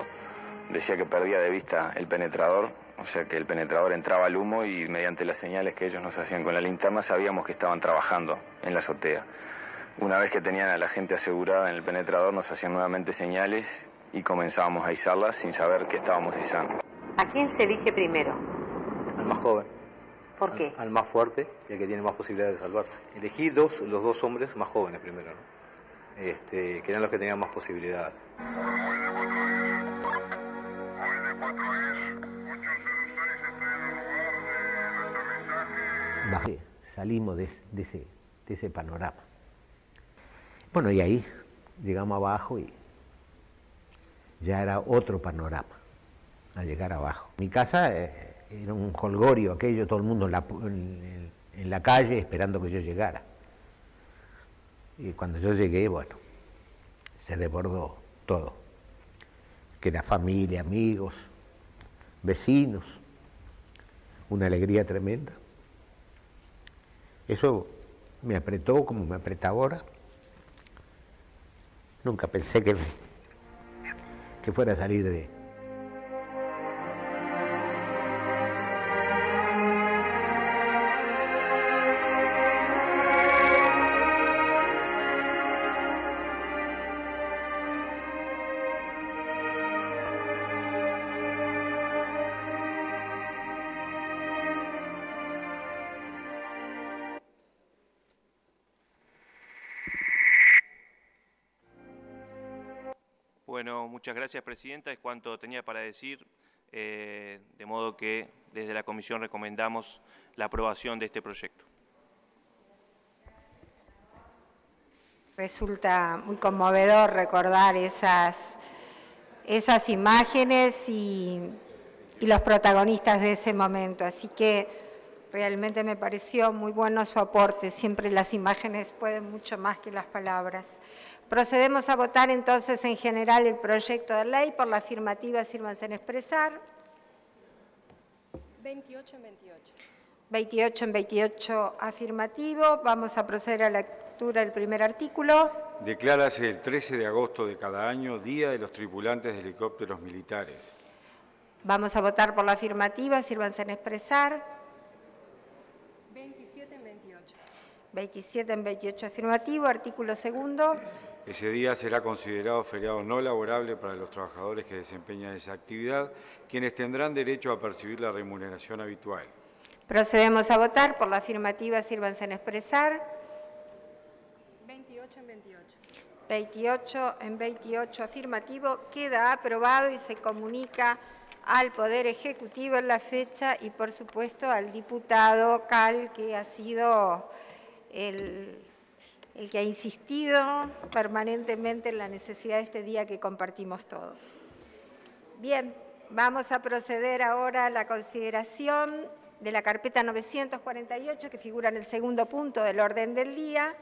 decía que perdía de vista el penetrador, o sea que el penetrador entraba al humo y mediante las señales que ellos nos hacían con la linterna sabíamos que estaban trabajando en la azotea. Una vez que tenían a la gente asegurada en el penetrador nos hacían nuevamente señales y comenzábamos a izarlas sin saber qué estábamos izando. ¿A quién se elige primero? Al más joven. ¿Por qué? Al más fuerte y al que tiene más posibilidades de salvarse. Elegí los dos hombres más jóvenes primero, ¿no? Que eran los que tenían más posibilidades. Salimos de ese panorama. Bueno, y ahí llegamos abajo y ya era otro panorama al llegar abajo. Mi casa era un jolgorio aquello, todo el mundo en la calle esperando que yo llegara. Y cuando yo llegué, bueno, se desbordó todo. Que era familia, amigos, vecinos, una alegría tremenda. Eso me apretó como me aprieta ahora. Nunca pensé que fuera a salir de... Bueno, muchas gracias, Presidenta. Es cuanto tenía para decir, de modo que desde la Comisión recomendamos la aprobación de este proyecto. Resulta muy conmovedor recordar esas imágenes y los protagonistas de ese momento. Así que realmente me pareció muy bueno su aporte. Siempre las imágenes pueden mucho más que las palabras. Procedemos a votar entonces en general el proyecto de ley. Por la afirmativa, sírvanse en expresar. 28 en 28. 28 en 28 afirmativo. Vamos a proceder a la lectura del primer artículo. Declárase el 13 de agosto de cada año Día de los Tripulantes de Helicópteros Militares. Vamos a votar por la afirmativa, sírvanse en expresar. 27 en 28. 27 en 28 afirmativo. Artículo segundo. Ese día será considerado feriado no laborable para los trabajadores que desempeñan esa actividad, quienes tendrán derecho a percibir la remuneración habitual. Procedemos a votar. Por la afirmativa, sírvanse en expresar. 28 en 28. 28 en 28 afirmativo. Queda aprobado y se comunica al Poder Ejecutivo en la fecha y, por supuesto, al diputado Cal, que ha sido el que ha insistido permanentemente en la necesidad de este día que compartimos todos. Bien, vamos a proceder ahora a la consideración de la carpeta 948, que figura en el segundo punto del orden del día.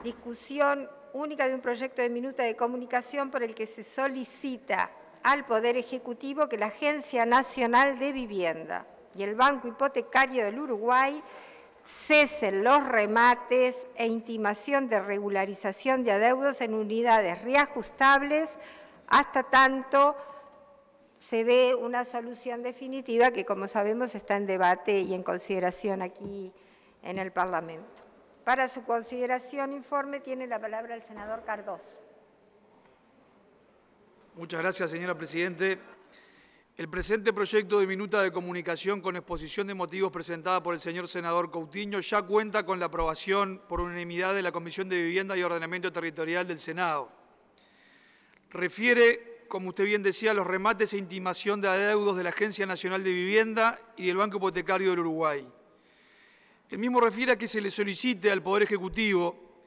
Discusión única de un proyecto de minuta de comunicación por el que se solicita al Poder Ejecutivo que la Agencia Nacional de Vivienda y el Banco Hipotecario del Uruguay cesen los remates e intimación de regularización de adeudos en unidades reajustables hasta tanto se dé una solución definitiva que, como sabemos, está en debate y en consideración aquí en el Parlamento. Para su consideración informe tiene la palabra el senador Cardoso. Muchas gracias, señora Presidente. El presente proyecto de minuta de comunicación con exposición de motivos presentada por el señor senador Coutinho ya cuenta con la aprobación por unanimidad de la Comisión de Vivienda y Ordenamiento Territorial del Senado. Refiere, como usted bien decía, a los remates e intimación de adeudos de la Agencia Nacional de Vivienda y del Banco Hipotecario del Uruguay. El mismo refiere a que se le solicite al Poder Ejecutivo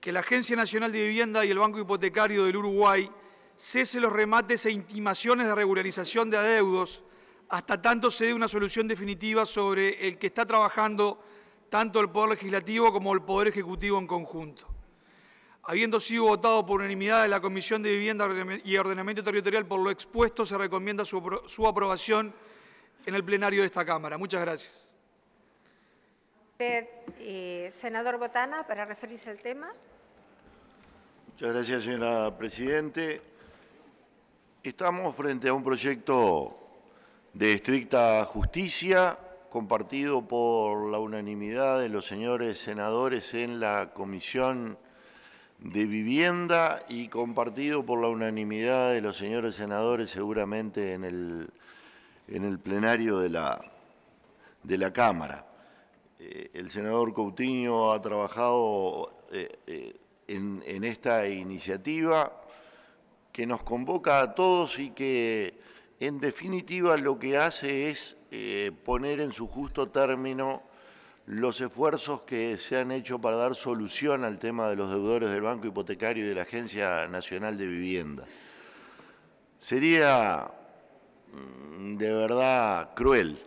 que la Agencia Nacional de Vivienda y el Banco Hipotecario del Uruguay cese los remates e intimaciones de regularización de adeudos hasta tanto se dé una solución definitiva sobre el que está trabajando tanto el Poder Legislativo como el Poder Ejecutivo en conjunto. Habiendo sido votado por unanimidad de la Comisión de Vivienda y Ordenamiento Territorial por lo expuesto, se recomienda su aprobación en el plenario de esta Cámara. Muchas gracias. Senador Botana, para referirse al tema. Muchas gracias, señora Presidente. Estamos frente a un proyecto de estricta justicia compartido por la unanimidad de los señores senadores en la Comisión de Vivienda y compartido por la unanimidad de los señores senadores seguramente en el plenario de la Cámara. el senador Coutinho ha trabajado en esta iniciativa que nos convoca a todos y que en definitiva lo que hace es poner en su justo término los esfuerzos que se han hecho para dar solución al tema de los deudores del Banco Hipotecario y de la Agencia Nacional de Vivienda. Sería de verdad cruel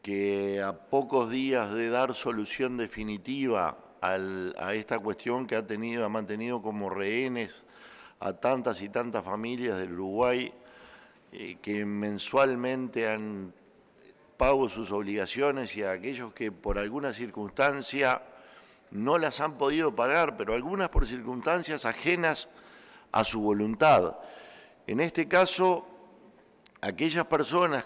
que a pocos días de dar solución definitiva a esta cuestión que ha mantenido como rehenes a tantas y tantas familias del Uruguay que mensualmente han pagado sus obligaciones y a aquellos que por alguna circunstancia no las han podido pagar, pero algunas por circunstancias ajenas a su voluntad. En este caso, aquellas personas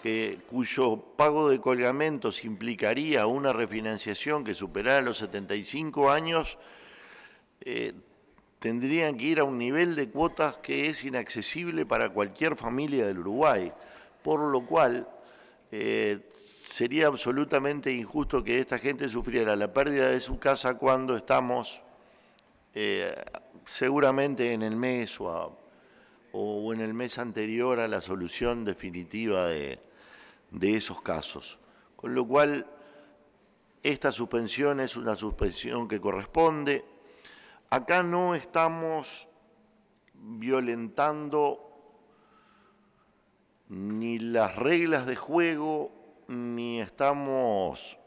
cuyo pago de colgamentos implicaría una refinanciación que superara los 75 años, tendrían que ir a un nivel de cuotas que es inaccesible para cualquier familia del Uruguay, por lo cual sería absolutamente injusto que esta gente sufriera la pérdida de su casa cuando estamos seguramente en el mes o en el mes anterior a la solución definitiva de esos casos. Con lo cual, esta suspensión es una suspensión que corresponde. Acá no estamos violentando ni las reglas de juego, ni estamos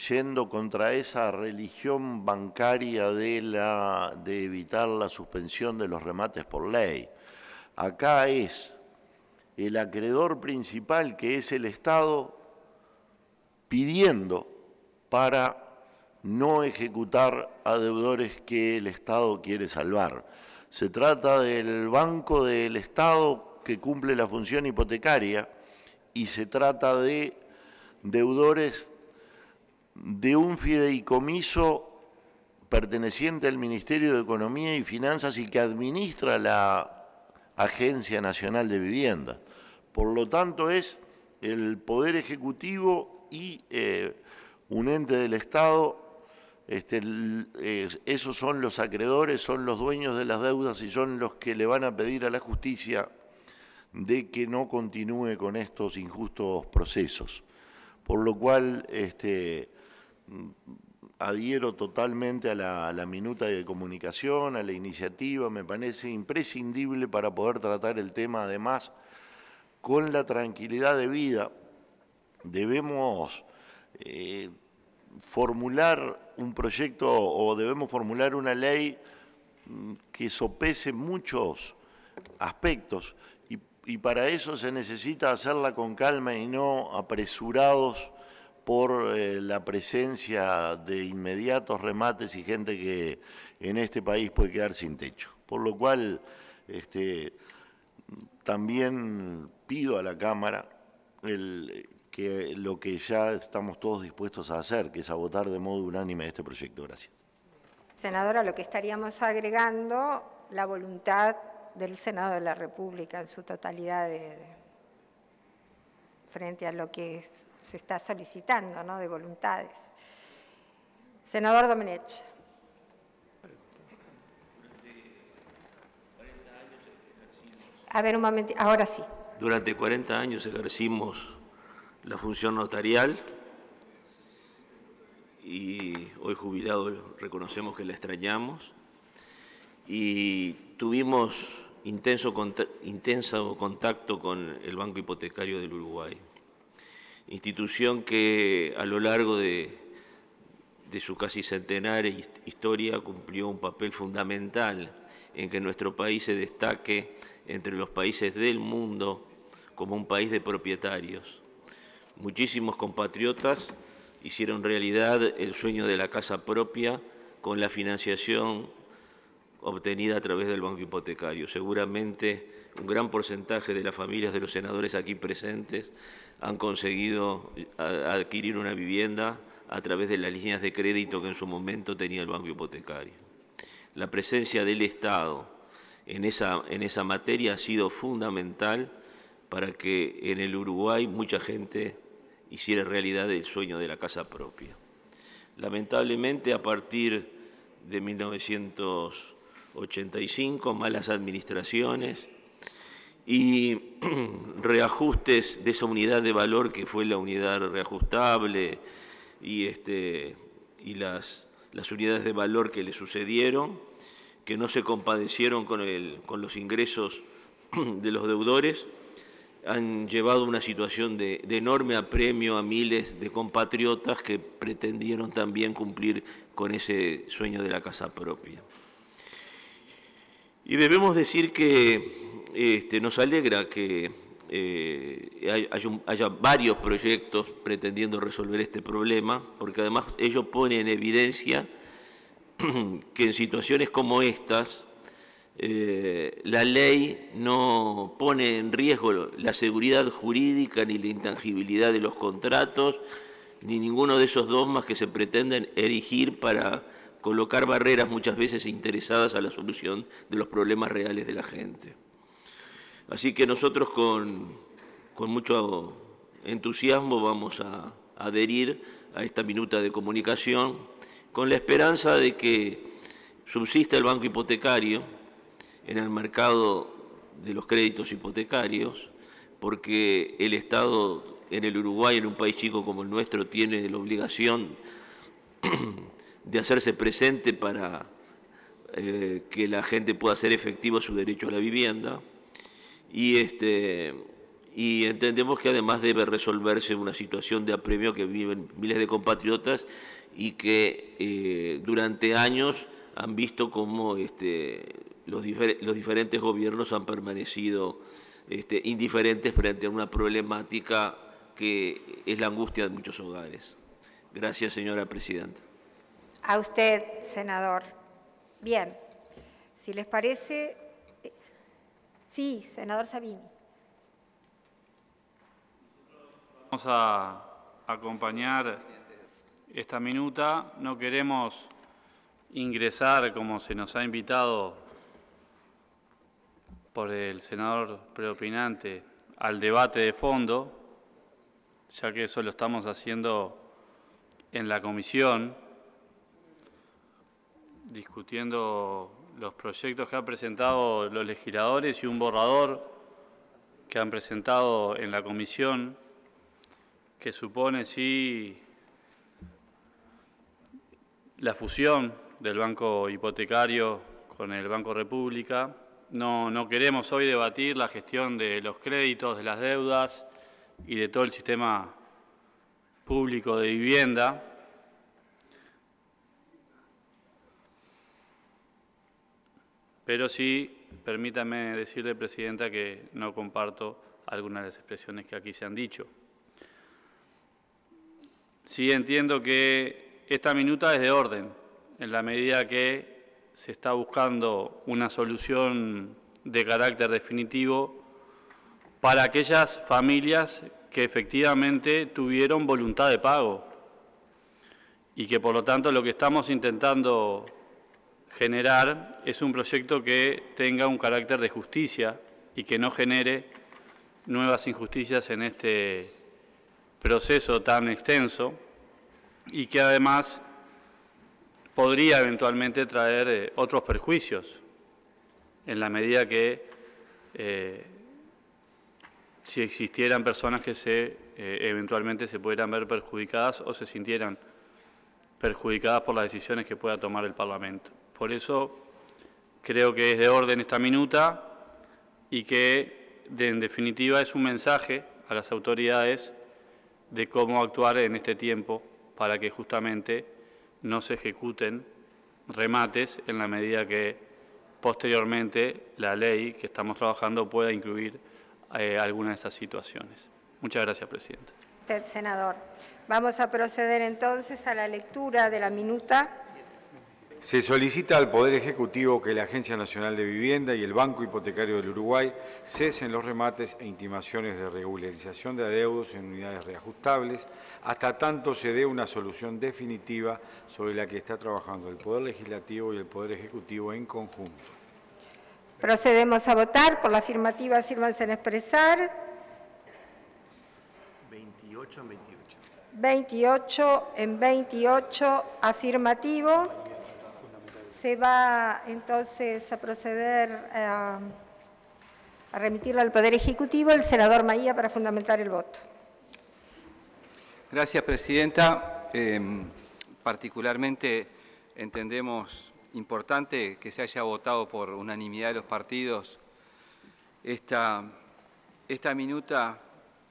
yendo contra esa religión bancaria de evitar la suspensión de los remates por ley. Acá es el acreedor principal, que es el Estado, pidiendo para no ejecutar a deudores que el Estado quiere salvar. Se trata del Banco del Estado que cumple la función hipotecaria y se trata de deudores de un fideicomiso perteneciente al Ministerio de Economía y Finanzas y que administra la Agencia Nacional de Vivienda. Por lo tanto, es el Poder Ejecutivo y un ente del Estado. Esos son los acreedores, son los dueños de las deudas y son los que le van a pedir a la justicia de que no continúe con estos injustos procesos. Por lo cual adhiero totalmente a la minuta de comunicación, a la iniciativa. Me parece imprescindible para poder tratar el tema, además, con la tranquilidad debida. Debemos formular un proyecto o debemos formular una ley que sopese muchos aspectos y para eso se necesita hacerla con calma y no apresurados por la presencia de inmediatos remates y gente que en este país puede quedar sin techo. Por lo cual también pido a la Cámara que lo que ya estamos todos dispuestos a hacer, que es a votar de modo unánime este proyecto. Gracias. Senadora, lo que estaríamos agregando, la voluntad del Senado de la República en su totalidad frente a lo que se está solicitando, ¿no?, de voluntades. Senador Domenech. A ver, un momento, ahora sí. Durante 40 años ejercimos la función notarial y hoy jubilados reconocemos que la extrañamos y tuvimos intenso contacto con el Banco Hipotecario del Uruguay, institución que a lo largo de su casi centenaria historia cumplió un papel fundamental en que nuestro país se destaque entre los países del mundo como un país de propietarios. Muchísimos compatriotas hicieron realidad el sueño de la casa propia con la financiación obtenida a través del Banco Hipotecario. Seguramente un gran porcentaje de las familias de los senadores aquí presentes han conseguido adquirir una vivienda a través de las líneas de crédito que en su momento tenía el Banco Hipotecario. La presencia del Estado en esa materia ha sido fundamental para que en el Uruguay mucha gente hiciera realidad el sueño de la casa propia. Lamentablemente, a partir de 1985, malas administraciones y reajustes de esa unidad de valor que fue la unidad reajustable y las unidades de valor que le sucedieron, que no se compadecieron con los ingresos de los deudores, han llevado a una situación de enorme apremio a miles de compatriotas que pretendieron también cumplir con ese sueño de la casa propia. Y debemos decir que nos alegra que haya varios proyectos pretendiendo resolver este problema, porque además ello pone en evidencia que en situaciones como estas la ley no pone en riesgo la seguridad jurídica ni la intangibilidad de los contratos, ni ninguno de esos dogmas que se pretenden erigir para colocar barreras muchas veces interesadas a la solución de los problemas reales de la gente. Así que nosotros con mucho entusiasmo vamos a adherir a esta minuta de comunicación con la esperanza de que subsista el banco hipotecario en el mercado de los créditos hipotecarios, porque el Estado en el Uruguay, en un país chico como el nuestro, tiene la obligación de hacerse presente para que la gente pueda hacer efectivo su derecho a la vivienda, y entendemos que además debe resolverse una situación de apremio que viven miles de compatriotas y que durante años han visto cómo los diferentes gobiernos han permanecido indiferentes frente a una problemática que es la angustia de muchos hogares. Gracias, señora presidenta. A usted, senador. Bien, si les parece... Sí, senador Sabini. Vamos a acompañar esta minuta. No queremos ingresar, como se nos ha invitado por el senador preopinante, al debate de fondo, ya que eso lo estamos haciendo en la comisión, discutiendo los proyectos que han presentado los legisladores y un borrador que han presentado en la comisión, que supone, sí, la fusión del Banco Hipotecario con el Banco República. No queremos hoy debatir la gestión de los créditos, de las deudas y de todo el sistema público de vivienda. Pero sí, permítame decirle, presidenta, que no comparto algunas de las expresiones que aquí se han dicho. Sí entiendo que esta minuta es de orden, en la medida que se está buscando una solución de carácter definitivo para aquellas familias que efectivamente tuvieron voluntad de pago y que por lo tanto lo que estamos intentando generar es un proyecto que tenga un carácter de justicia y que no genere nuevas injusticias en este proceso tan extenso y que además podría eventualmente traer otros perjuicios, en la medida que si existieran personas que eventualmente se pudieran ver perjudicadas o se sintieran perjudicadas por las decisiones que pueda tomar el Parlamento. Por eso creo que es de orden esta minuta y que en definitiva es un mensaje a las autoridades de cómo actuar en este tiempo para que justamente no se ejecuten remates en la medida que posteriormente la ley que estamos trabajando pueda incluir algunas de esas situaciones. Muchas gracias, presidenta. Usted, senador. Vamos a proceder entonces a la lectura de la minuta. Se solicita al Poder Ejecutivo que la Agencia Nacional de Vivienda y el Banco Hipotecario del Uruguay cesen los remates e intimaciones de regularización de adeudos en unidades reajustables hasta tanto se dé una solución definitiva sobre la que está trabajando el Poder Legislativo y el Poder Ejecutivo en conjunto. Procedemos a votar. Por la afirmativa, sírvanse en expresar. 28 en 28. 28 en 28, afirmativo. Se va entonces a proceder a remitirlo al Poder Ejecutivo. El senador Maía para fundamentar el voto. Gracias, Presidenta. Particularmente entendemos importante que se haya votado por unanimidad de los partidos esta minuta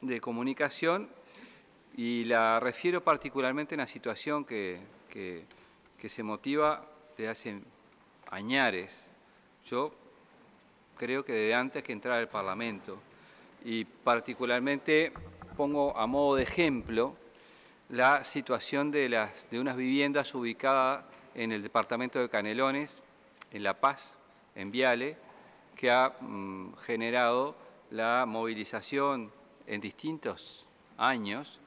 de comunicación, y la refiero particularmente a una situación que se motiva desde hace añares. Yo creo que desde antes que entrar al Parlamento, y particularmente pongo a modo de ejemplo la situación de unas viviendas ubicadas en el departamento de Canelones, en La Paz, en Viale, que ha generado la movilización en distintos años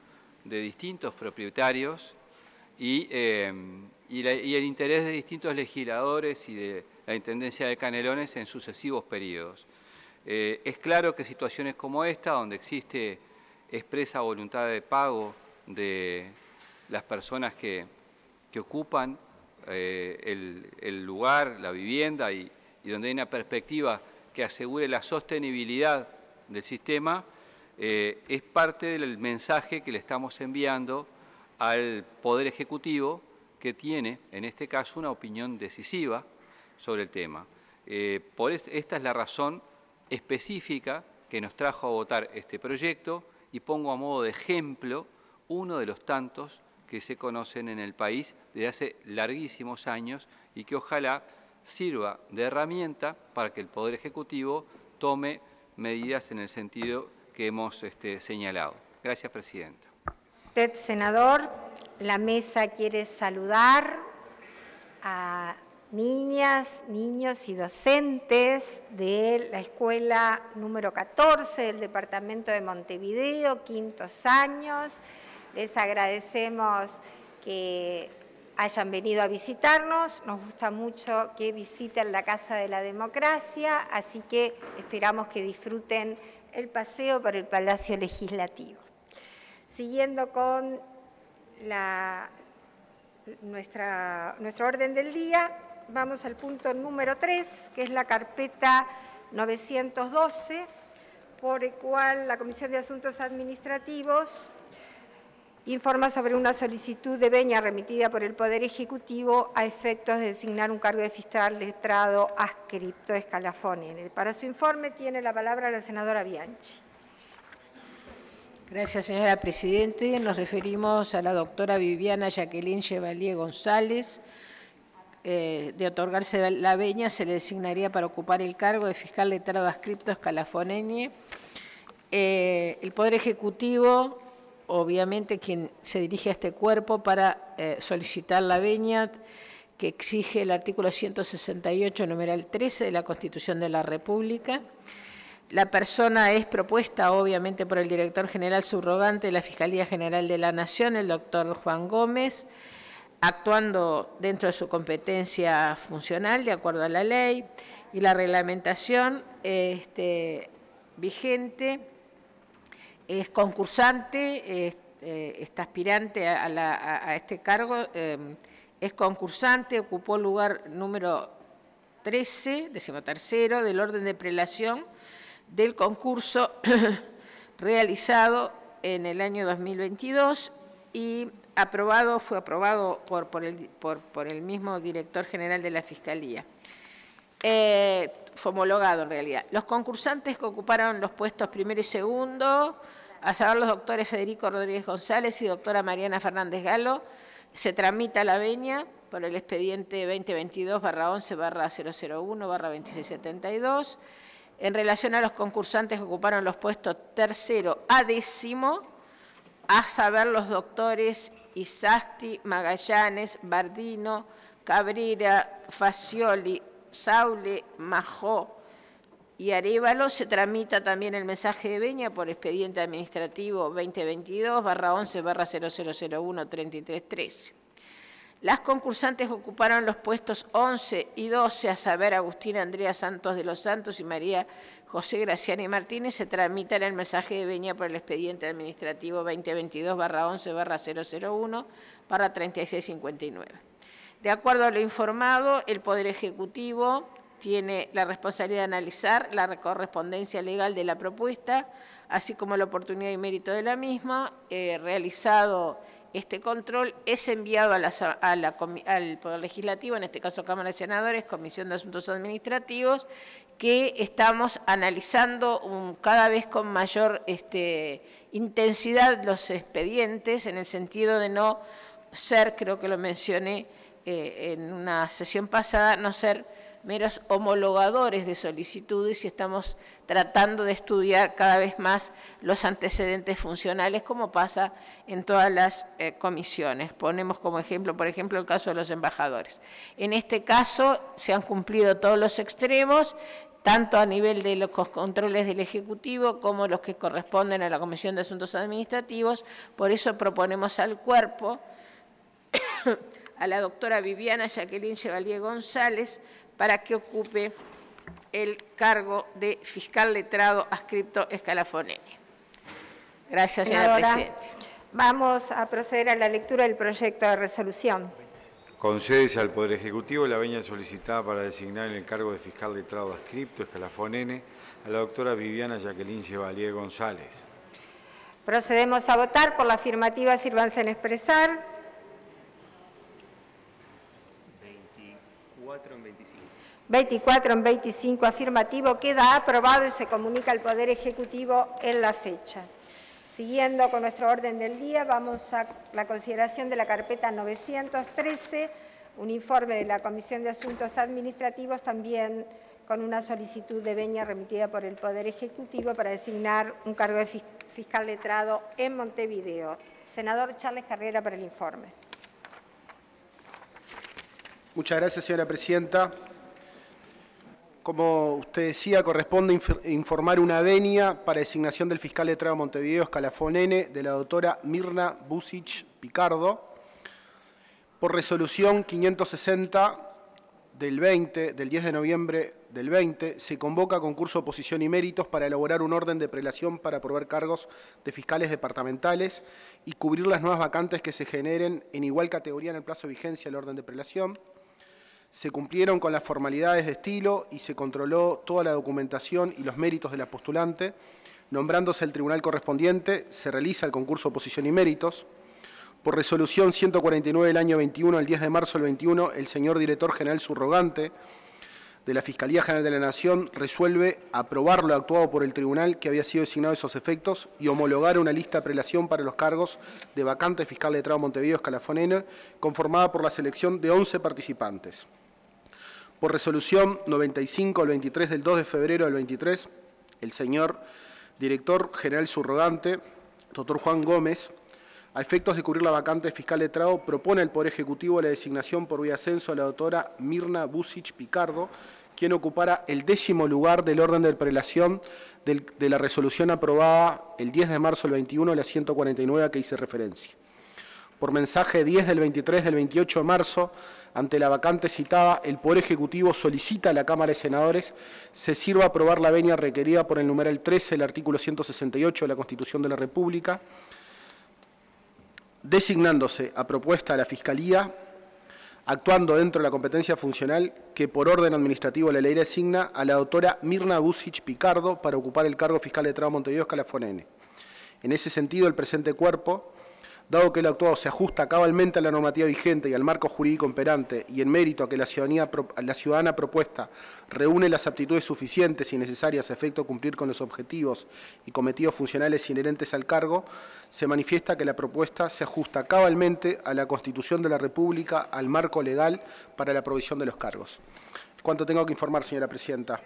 de distintos propietarios y el interés de distintos legisladores y de la Intendencia de Canelones en sucesivos periodos. Es claro que situaciones como esta, donde existe expresa voluntad de pago de las personas que ocupan el lugar, la vivienda, y donde hay una perspectiva que asegure la sostenibilidad del sistema, es parte del mensaje que le estamos enviando al Poder Ejecutivo, que tiene, en este caso, una opinión decisiva sobre el tema. Esta es la razón específica que nos trajo a votar este proyecto, y pongo a modo de ejemplo uno de los tantos que se conocen en el país desde hace larguísimos años, y que ojalá sirva de herramienta para que el Poder Ejecutivo tome medidas en el sentido que hemos señalado. Gracias, Presidenta. Usted, senador, la mesa quiere saludar a niñas, niños y docentes de la escuela número 14 del departamento de Montevideo, quintos años. Les agradecemos que hayan venido a visitarnos. Nos gusta mucho que visiten la Casa de la Democracia, así que esperamos que disfruten el paseo por el Palacio Legislativo. Siguiendo con nuestro orden del día, vamos al punto número 3, que es la carpeta 912, por el cual la Comisión de Asuntos Administrativos informa sobre una solicitud de venia remitida por el Poder Ejecutivo a efectos de designar un cargo de fiscal letrado adscripto de escalafón N. Para su informe tiene la palabra la senadora Bianchi. Gracias, señora Presidenta. Nos referimos a la doctora Viviana Jacqueline Chevalier González. De otorgarse la venia, se le designaría para ocupar el cargo de fiscal letrado adscripto escalafón N. El Poder Ejecutivo, obviamente, quien se dirige a este cuerpo para solicitar la venia que exige el artículo 168, numeral 13 de la Constitución de la República. La persona es propuesta, obviamente, por el director general subrogante de la Fiscalía General de la Nación, el doctor Juan Gómez, actuando dentro de su competencia funcional, de acuerdo a la ley y la reglamentación vigente. Es concursante, está aspirante a este cargo, es concursante, ocupó el lugar número 13, 13º, del orden de prelación del concurso realizado en el año 2022 y fue aprobado por el mismo director general de la Fiscalía. Fue homologado en realidad. Los concursantes que ocuparon los puestos primero y segundo, a saber los doctores Federico Rodríguez González y doctora Mariana Fernández Galo, se tramita la venia por el expediente 2022-11/001/2672. En relación a los concursantes que ocuparon los puestos tercero a décimo, a saber los doctores Isasti, Magallanes, Bardino, Cabrera, Facioli, Saule, Majó y Arévalo, se tramita también el mensaje de venia por expediente administrativo 2022-11/0001-3313. Las concursantes ocuparon los puestos 11 y 12, a saber, Agustina Andrea Santos de los Santos y María José Graciani Martínez. Se tramitan el mensaje de venia por el expediente administrativo 2022-11-001-3659. De acuerdo a lo informado, el Poder Ejecutivo tiene la responsabilidad de analizar la correspondencia legal de la propuesta, así como la oportunidad y mérito de la misma. Realizado este control, es enviado al Poder Legislativo, en este caso Cámara de Senadores, Comisión de Asuntos Administrativos, que estamos analizando cada vez con mayor intensidad los expedientes, en el sentido de no ser, creo que lo mencioné en una sesión pasada, no ser meros homologadores de solicitudes, y estamos tratando de estudiar cada vez más los antecedentes funcionales, como pasa en todas las comisiones. Ponemos como ejemplo, por ejemplo, el caso de los embajadores. En este caso se han cumplido todos los extremos, tanto a nivel de los controles del Ejecutivo como los que corresponden a la Comisión de Asuntos Administrativos. Por eso proponemos al cuerpo, a la doctora Viviana Jacqueline Chevalier González, para que ocupe el cargo de fiscal letrado adscripto Scalafonene. Gracias, señora Presidenta. Vamos a proceder a la lectura del proyecto de resolución. Concédese al Poder Ejecutivo la venia solicitada para designar en el cargo de fiscal letrado adscripto Scalafonene a la doctora Viviana Jacqueline Chevalier González. Procedemos a votar. Por la afirmativa, sírvanse en expresar. 24 en 25. 24 en 25 afirmativo, queda aprobado y se comunica al Poder Ejecutivo en la fecha. Siguiendo con nuestro orden del día, vamos a la consideración de la carpeta 913, un informe de la Comisión de Asuntos Administrativos, también con una solicitud de venia remitida por el Poder Ejecutivo para designar un cargo de fiscal letrado en Montevideo. Senador Charles Carrera para el informe. Muchas gracias, señora Presidenta. Como usted decía, corresponde informar una venia para designación del fiscal letrado de Montevideo Scalafonene de la doctora Mirna Busic Picardo. Por resolución 560 del 10 de noviembre del 20, se convoca concurso de oposición y méritos para elaborar un orden de prelación para aprobar cargos de fiscales departamentales y cubrir las nuevas vacantes que se generen en igual categoría en el plazo de vigencia del orden de prelación. Se cumplieron con las formalidades de estilo y se controló toda la documentación y los méritos de la postulante. Nombrándose el tribunal correspondiente, se realiza el concurso de oposición y méritos. Por resolución 149 del año 21, el 10 de marzo del 21, el señor director general subrogante de la Fiscalía General de la Nación resuelve aprobar lo actuado por el tribunal que había sido designado a esos efectos y homologar una lista de prelación para los cargos de vacante fiscal letrado Montevideo Scalafonene, conformada por la selección de 11 participantes. Por resolución 95 del 23 del 2 de febrero del 23, el señor director general subrogante, doctor Juan Gómez, a efectos de cubrir la vacante fiscal letrado, propone al Poder Ejecutivo la designación por vía ascenso a la doctora Mirna Busic Picardo, quien ocupara el 10º lugar del orden de prelación de la resolución aprobada el 10 de marzo del 21, la 149 a que hice referencia. Por mensaje 10 del 23 del 28 de marzo, ante la vacante citada, el Poder Ejecutivo solicita a la Cámara de Senadores se sirva a aprobar la venia requerida por el numeral 13 del artículo 168 de la Constitución de la República, designándose a propuesta de la Fiscalía, actuando dentro de la competencia funcional que por orden administrativo la ley designa a la doctora Mirna Busic Picardo para ocupar el cargo fiscal letrado Montevideo Scalafonene. En ese sentido, el presente cuerpo, dado que el actuado se ajusta cabalmente a la normativa vigente y al marco jurídico imperante y en mérito a que la ciudadana propuesta reúne las aptitudes suficientes y necesarias a efecto de cumplir con los objetivos y cometidos funcionales inherentes al cargo, se manifiesta que la propuesta se ajusta cabalmente a la Constitución de la República, al marco legal para la provisión de los cargos. ¿Cuánto tengo que informar, señora Presidenta?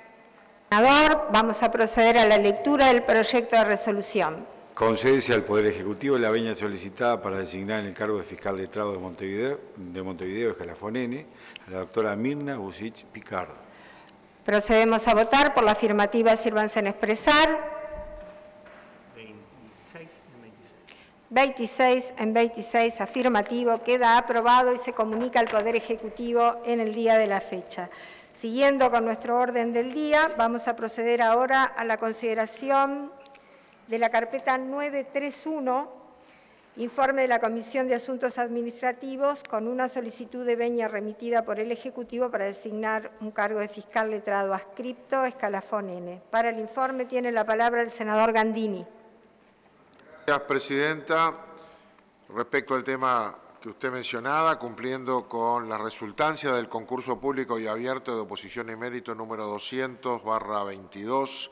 Senador, vamos a proceder a la lectura del proyecto de resolución. Concédese al Poder Ejecutivo la venia solicitada para designar en el cargo de fiscal letrado de Montevideo Scalafonene a la doctora Mirna Busic Picardo. Procedemos a votar. Por la afirmativa, sírvanse en expresar. 26 en 26. 26 en 26, afirmativo, queda aprobado y se comunica al Poder Ejecutivo en el día de la fecha. Siguiendo con nuestro orden del día, vamos a proceder ahora a la consideración de la carpeta 931, informe de la Comisión de Asuntos Administrativos con una solicitud de venia remitida por el Ejecutivo para designar un cargo de fiscal letrado adscripto, escalafón N. Para el informe tiene la palabra el senador Gandini. Gracias, Presidenta. Respecto al tema que usted mencionaba, cumpliendo con la resultancia del concurso público y abierto de oposición y mérito número 200/22,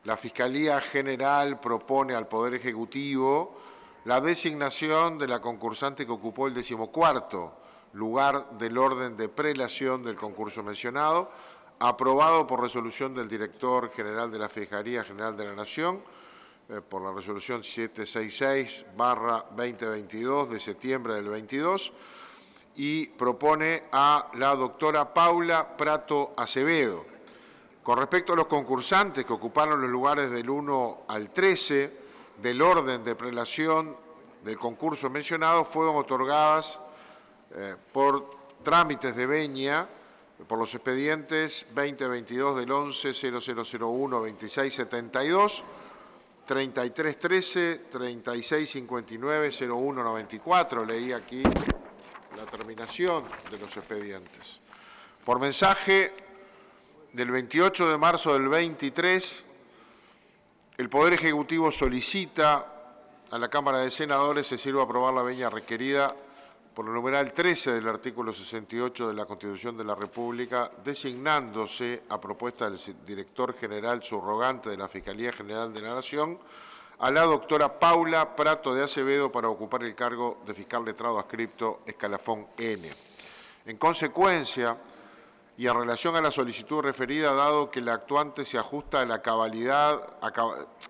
la Fiscalía General propone al Poder Ejecutivo la designación de la concursante que ocupó el 14º lugar del orden de prelación del concurso mencionado, aprobado por resolución del Director General de la Fiscalía General de la Nación, por la resolución 766/2022 de septiembre del 22, y propone a la doctora Paula Prato Acevedo. Con respecto a los concursantes que ocuparon los lugares del 1 al 13 del orden de prelación del concurso mencionado, fueron otorgadas por trámites de venia por los expedientes 2022 del 11-0001-2672, 3313, 3659-0194, leí aquí la terminación de los expedientes. Por mensaje del 28 de marzo del 23, el Poder Ejecutivo solicita a la Cámara de Senadores se sirva a aprobar la venia requerida por el numeral 13 del artículo 68 de la Constitución de la República, designándose a propuesta del Director General subrogante de la Fiscalía General de la Nación a la doctora Paula Prato de Acevedo para ocupar el cargo de fiscal letrado adscripto escalafón N. En consecuencia, y en relación a la solicitud referida, dado que la actuante se ajusta a la cabalidad,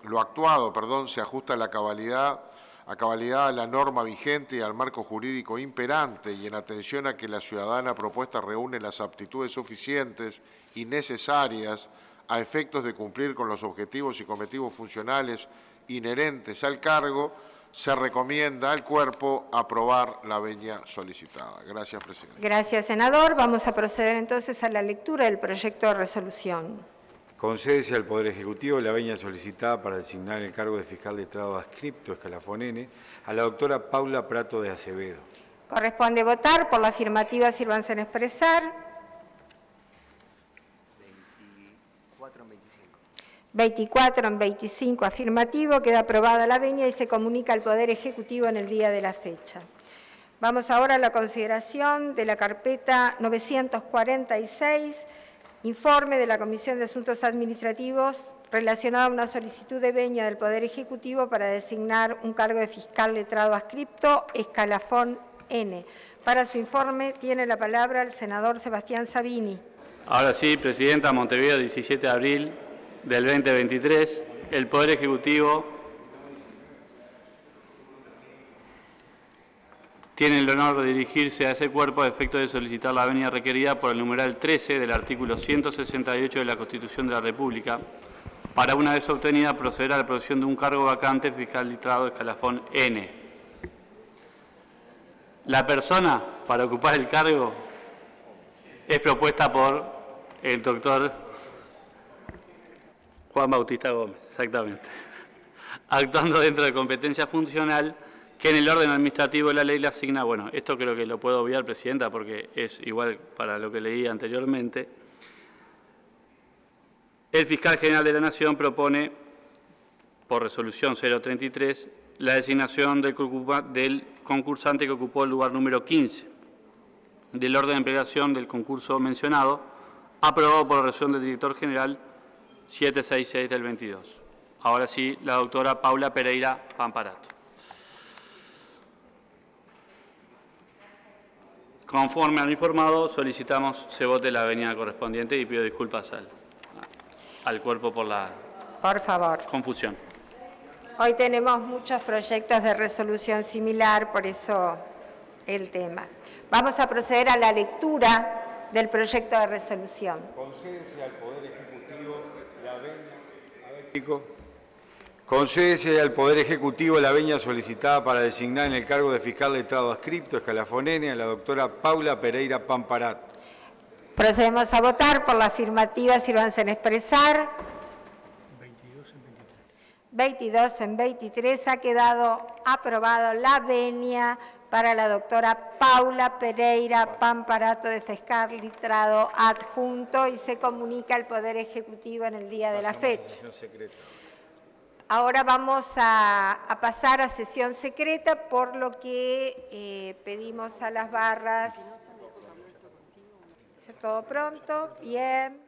lo actuado, perdón, se ajusta a la cabalidad a la norma vigente y al marco jurídico imperante, y en atención a que la ciudadana propuesta reúne las aptitudes suficientes y necesarias a efectos de cumplir con los objetivos y cometidos funcionales inherentes al cargo, se recomienda al cuerpo aprobar la venia solicitada. Gracias, Presidenta. Gracias, senador. Vamos a proceder entonces a la lectura del proyecto de resolución. Concédese al Poder Ejecutivo la venia solicitada para designar el cargo de fiscal letrado adscripto, escalafón N, a la doctora Paula Prato de Acevedo. Corresponde votar. Por la afirmativa, sírvanse en expresar. 24 en 25 afirmativo, queda aprobada la venia y se comunica al Poder Ejecutivo en el día de la fecha. Vamos ahora a la consideración de la carpeta 946, informe de la Comisión de Asuntos Administrativos relacionado a una solicitud de venia del Poder Ejecutivo para designar un cargo de fiscal letrado adscripto, escalafón N. Para su informe tiene la palabra el senador Sebastián Sabini. Ahora sí, Presidenta, Montevideo, 17 de abril del 2023, el Poder Ejecutivo tiene el honor de dirigirse a ese cuerpo a efecto de solicitar la venia requerida por el numeral 13 del artículo 168 de la Constitución de la República, para una vez obtenida proceder a la producción de un cargo vacante fiscal letrado escalafón N. La persona para ocupar el cargo es propuesta por el doctor Juan Bautista Gómez, exactamente, actuando dentro de competencia funcional que en el orden administrativo de la ley le asigna. Bueno, esto creo que lo puedo obviar, Presidenta, porque es igual para lo que leí anteriormente. El Fiscal General de la Nación propone, por resolución 033, la designación del concursante que ocupó el lugar número 15 del orden de empleación del concurso mencionado, aprobado por la resolución del Director General 766 del 22. Ahora sí, la doctora Paula Pereira Pamparato. Conforme a lo informado, solicitamos se vote la venia correspondiente y pido disculpas al cuerpo por la confusión. Hoy tenemos muchos proyectos de resolución similar, por eso el tema. Vamos a proceder a la lectura del proyecto de resolución. Concédese al Poder Ejecutivo la venia Concédese al Poder Ejecutivo la venia solicitada para designar en el cargo de fiscal letrado adscripto Escalafonene a la doctora Paula Pereira Pamparat. Procedemos a votar. Por la afirmativa, sírvanse en expresar. 22 en 23 ha quedado aprobado la venia para la doctora Paula Pereira Pamparato de fiscal letrado adjunto y se comunica al Poder Ejecutivo en el día de la fecha. Ahora vamos a pasar a sesión secreta, por lo que pedimos a las barras. ¿Está todo pronto? Bien.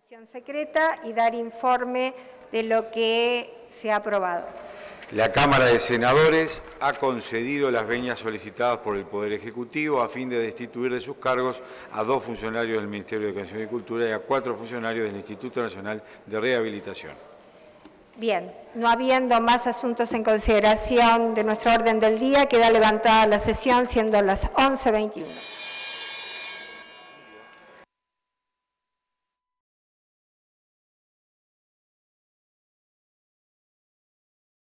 Sesión secreta y dar informe de lo que se ha aprobado. La Cámara de Senadores ha concedido las venias solicitadas por el Poder Ejecutivo a fin de destituir de sus cargos a 2 funcionarios del Ministerio de Educación y Cultura y a 4 funcionarios del Instituto Nacional de Rehabilitación. Bien, no habiendo más asuntos en consideración de nuestro orden del día, queda levantada la sesión siendo las 11:21.